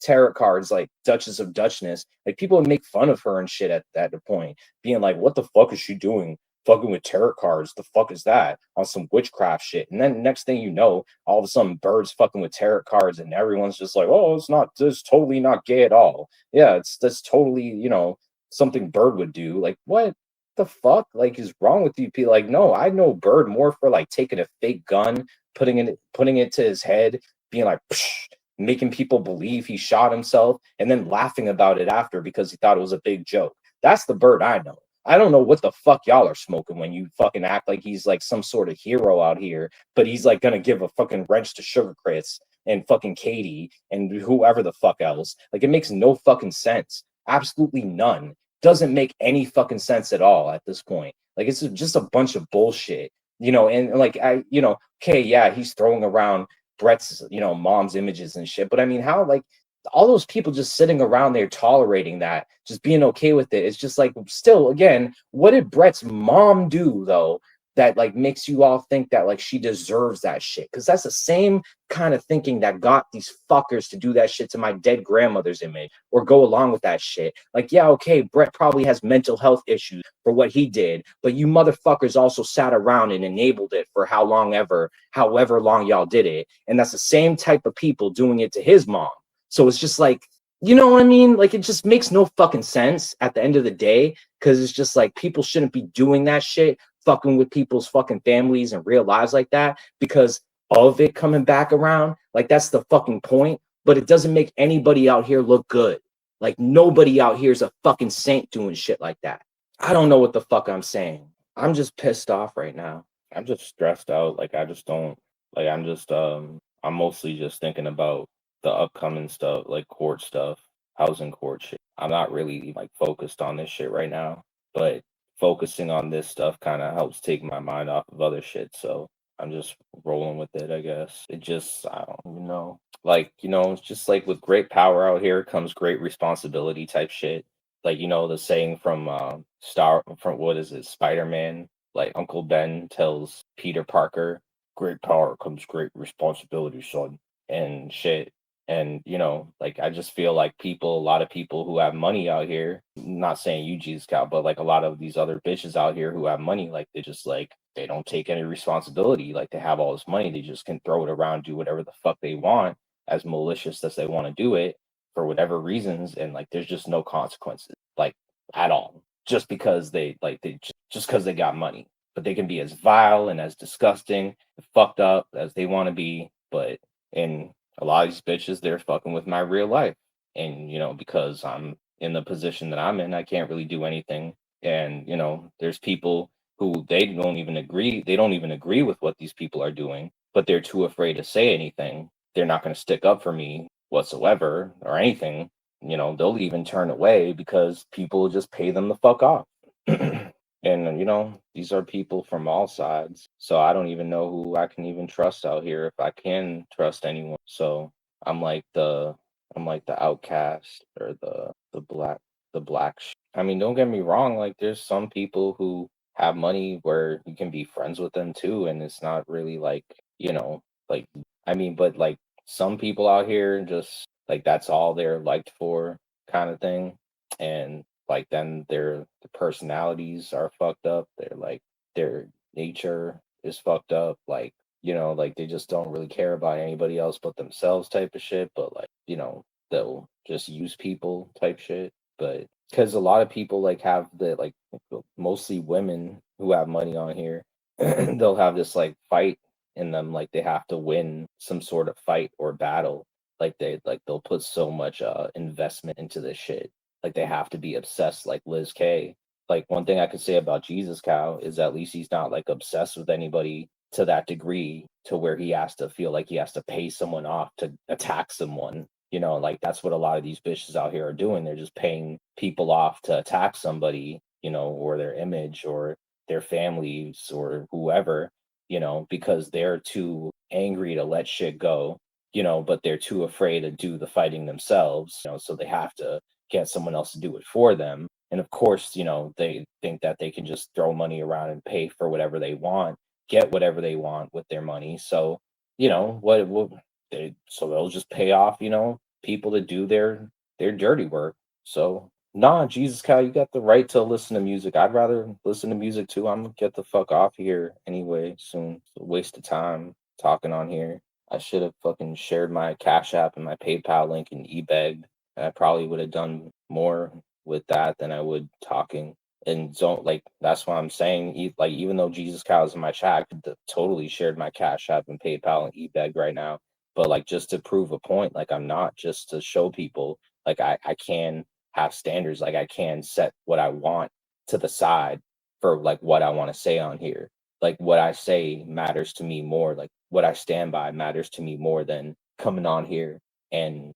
tarot cards, like Duchess of Dutchness. Like, people would make fun of her and shit at that point, being like, what the fuck is she doing? Fucking with tarot cards, the fuck is that, on some witchcraft shit? And then next thing you know, all of a sudden Bird's fucking with tarot cards, and everyone's just like, oh, it's totally not gay at all. Yeah, that's totally, you know, something Bird would do. Like, what the fuck like is wrong with you people? Like, no, I know Bird more for like taking a fake gun, putting it to his head, being like, psh, making people believe he shot himself, and then laughing about it after because he thought it was a big joke. That's the Bird I know. I don't know what the fuck y'all are smoking when you fucking act like he's like some sort of hero out here, but he's like gonna give a fucking wrench to Sugar Chris and fucking Katie and whoever the fuck else. Like, it makes no fucking sense. Absolutely none. Doesn't make any fucking sense at all at this point. Like, it's just a bunch of bullshit, you know. And like, okay, yeah, he's throwing around Brett's, you know, mom's images and shit, but I mean, how, like, all those people just sitting around there tolerating that, just being okay with it. It's just like, still, again, what did Brett's mom do though that like makes you all think that like she deserves that shit? Because that's the same kind of thinking that got these fuckers to do that shit to my dead grandmother's image or go along with that shit. Like, yeah, okay, Brett probably has mental health issues for what he did, but you motherfuckers also sat around and enabled it for however long y'all did it. And that's the same type of people doing it to his mom. So it's just like, you know what I mean? Like, it just makes no fucking sense at the end of the day, because it's just like, people shouldn't be doing that shit, fucking with people's fucking families and real lives like that, because of it coming back around. Like, that's the fucking point. But it doesn't make anybody out here look good. Like, nobody out here is a fucking saint doing shit like that. I don't know what the fuck I'm saying. I'm just pissed off right now. I'm just stressed out. Like, I just don't, like, I'm just I'm mostly just thinking about the upcoming stuff, like court stuff, housing court shit. I'm not really like focused on this shit right now, but focusing on this stuff kind of helps take my mind off of other shit. So I'm just rolling with it, I guess. It just, I don't even know. Like, it's just like with great power out here comes great responsibility type shit. Like, the saying from from what is it, Spider-Man? Like Uncle Ben tells Peter Parker, great power comes great responsibility, son, and shit. And like I just feel like a lot of people who have money out here, not saying you Jesus cow, but like a lot of these other bitches out here who have money, like they just like they don't take any responsibility. Like they have all this money, they just can throw it around, do whatever the fuck they want, as malicious as they want to do it for whatever reasons, and like there's just no consequences, like at all, just because just because they got money. But they can be as vile and as disgusting, fucked up as they want to be. But in a lot of these bitches, they're fucking with my real life. And, because I'm in the position that I'm in, I can't really do anything. And, there's people who they don't even agree with what these people are doing, but they're too afraid to say anything. They're not going to stick up for me whatsoever or anything. They'll even turn away because people just pay them the fuck off. And these are people from all sides, so I don't even know who I can even trust out here, if I can trust anyone. So i'm like the I'm like the outcast, or I mean, don't get me wrong, like there's some people who have money where you can be friends with them too, and it's not really like, like, I mean, but like some people out here just like that's all they're liked for, kind of thing. And like then the personalities are fucked up. They're like their nature is fucked up. Like, like they just don't really care about anybody else but themselves type of shit. But like, they'll just use people type shit. But because a lot of people like have the like mostly women who have money on here, they'll have this like fight in them, like they have to win some sort of fight or battle. They'll put so much investment into this shit, like they have to be obsessed like Liz K. Like one thing I could say about Jesus Cow is at least he's not like obsessed with anybody to that degree to where he has to feel like he has to pay someone off to attack someone. Like that's what a lot of these bitches out here are doing. They're just paying people off to attack somebody, or their image or their families or whoever, because they're too angry to let shit go, but they're too afraid to do the fighting themselves, so they have to get someone else to do it for them. And of course, they think that they can just throw money around and pay for whatever they want, get whatever they want with their money. So, they'll just pay off, people to do their dirty work. So, nah, Jesus cow, you got the right to listen to music. I'd rather listen to music too. I'm gonna get the fuck off here anyway soon. It's a waste of time talking on here. I should have fucking shared my Cash App and my PayPal link and eBay. I probably would have done more with that than I would talking. And don't like that's why I'm saying, like, even though Jesus cow is in my chat, I could totally shared my Cash App and PayPal and eBay right now. But like just to prove a point, like I'm not, just to show people like I can have standards, like I can set what I want to the side for like what I want to say on here. Like what I say matters to me more. Like what I stand by matters to me more than coming on here and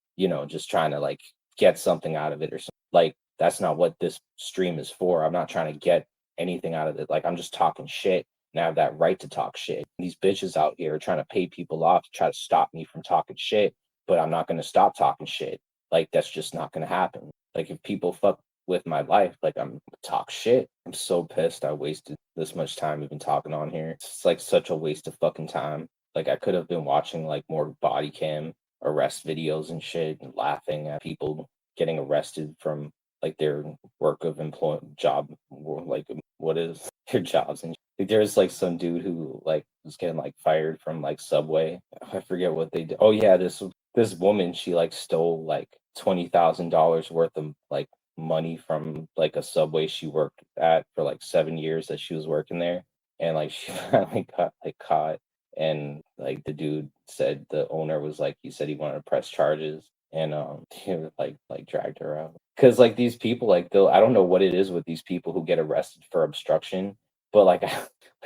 just trying to like get something out of it or something. Like that's not what this stream is for. I'm not trying to get anything out of it. Like I'm just talking shit, and I have that right to talk shit. These bitches out here are trying to pay people off to try to stop me from talking shit, but I'm not going to stop talking shit. Like that's just not going to happen. Like if people fuck with my life, like I'm talk shit. I'm so pissed I wasted this much time even talking on here. It's like such a waste of fucking time. Like I could have been watching like more body cam arrest videos and shit and laughing at people getting arrested from like their work of employment job, like what is their jobs. And like, there's like some dude who like was getting like fired from like Subway. I forget what they did. Oh yeah, this woman, she like stole like $20,000 worth of like money from like a Subway she worked at for like 7 years that she was working there. And like she finally got like caught, and like the dude said, the owner was like, he said he wanted to press charges, and he was like dragged her out. Because like these people, like they'll, I don't know what it is with these people who get arrested for obstruction, but like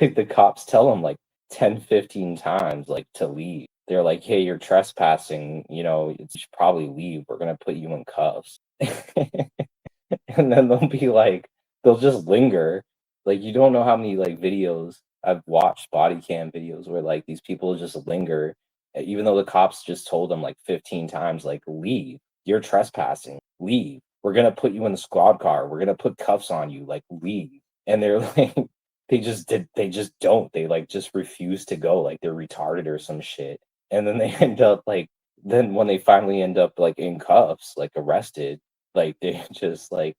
like the cops tell them like 10, 15 times like to leave. they're like, hey, you're trespassing, you know, you should probably leave. We're gonna put you in cuffs. And then they'll be like, they'll just linger. Like you don't know how many like videos I've watched, body cam videos where like these people just linger, even though the cops just told them like 15 times, like, leave, you're trespassing, leave. We're gonna put you in the squad car. We're gonna put cuffs on you, like leave. And they're like, they just don't. They like just refuse to go, like they're retarded or some shit. And then they end up like, then when they finally end up like in cuffs, like arrested, like they're just like,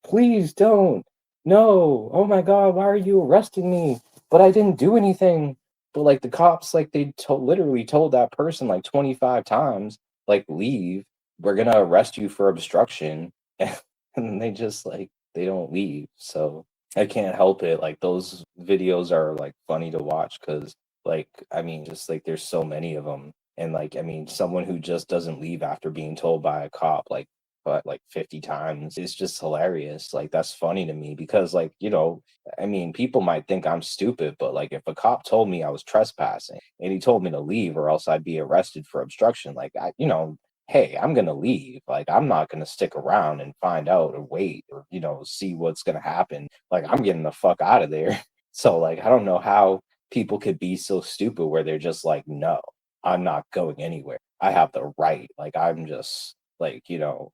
please don't. No. Oh my God, why are you arresting me? But I didn't do anything. But like the cops, like literally told that person like 25 times, like, leave. We're gonna arrest you for obstruction. And they just like they don't leave. So I can't help it. Like those videos are like funny to watch because like I mean just like there's so many of them. And like I mean someone who just doesn't leave after being told by a cop like but like 50 times is just hilarious. Like that's funny to me because like, you know, I mean, people might think I'm stupid, but like if a cop told me I was trespassing and he told me to leave or else I'd be arrested for obstruction, like I, you know, hey, I'm gonna leave. Like I'm not gonna stick around and find out or wait or, you know, see what's gonna happen. Like I'm getting the fuck out of there. So like I don't know how people could be so stupid where they're just like, no, I'm not going anywhere. I have the right. Like I'm just like, you know,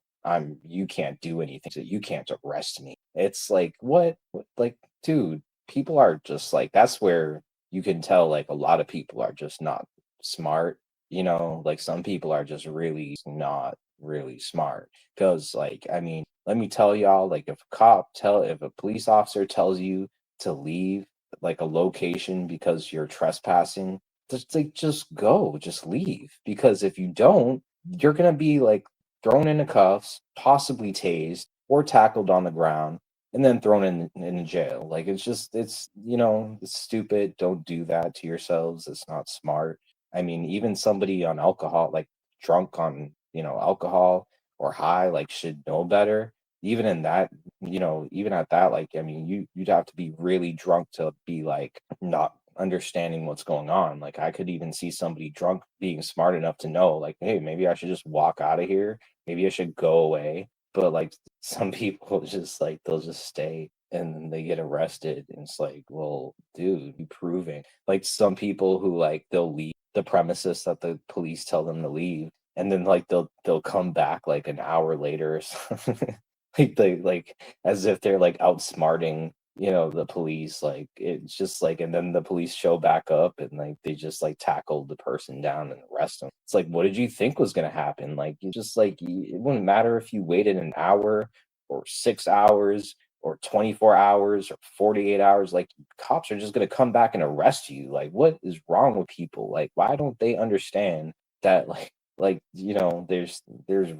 you can't do anything. So you can't arrest me. It's like what? Like, dude, people are just like that's where you can tell like a lot of people are just not smart, you know, like some people are just really not really smart. Cause like, I mean, let me tell y'all, like if a police officer tells you to leave like a location because you're trespassing, just like just go, just leave. Because if you don't, you're gonna be like thrown into cuffs, possibly tased, or tackled on the ground, and then thrown in jail. Like it's just it's you know, it's stupid. Don't do that to yourselves. It's not smart. I mean, even somebody on alcohol, like drunk on, you know, alcohol or high, like should know better. Even in that, you know, even at that, like I mean, you'd have to be really drunk to be like not understanding what's going on. Like I could even see somebody drunk being smart enough to know, like, hey, maybe I should just walk out of here. Maybe I should go away. But like some people just like they'll just stay and then they get arrested. And it's like, well, dude, you proving. Like some people who like they'll leave the premises that the police tell them to leave, and then like they'll come back like an hour later or something. Like they like as if they're like outsmarting, you know, the police. Like it's just like and then the police show back up and like they just like tackle the person down and arrest them. It's like, what did you think was going to happen? Like you just like it wouldn't matter if you waited an hour or 6 hours or 24 hours or 48 hours. Like cops are just going to come back and arrest you. Like what is wrong with people? Like why don't they understand that like you know there's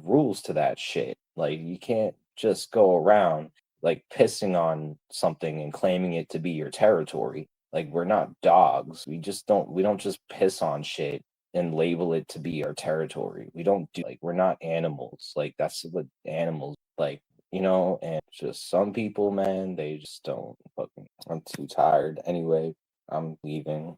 rules to that shit. Like you can't just go around like pissing on something and claiming it to be your territory. Like we're not dogs. We don't just piss on shit and label it to be our territory. We don't do like we're not animals. Like that's what animals like, you know, and just some people, man, they just don't fucking I'm too tired. Anyway, I'm leaving.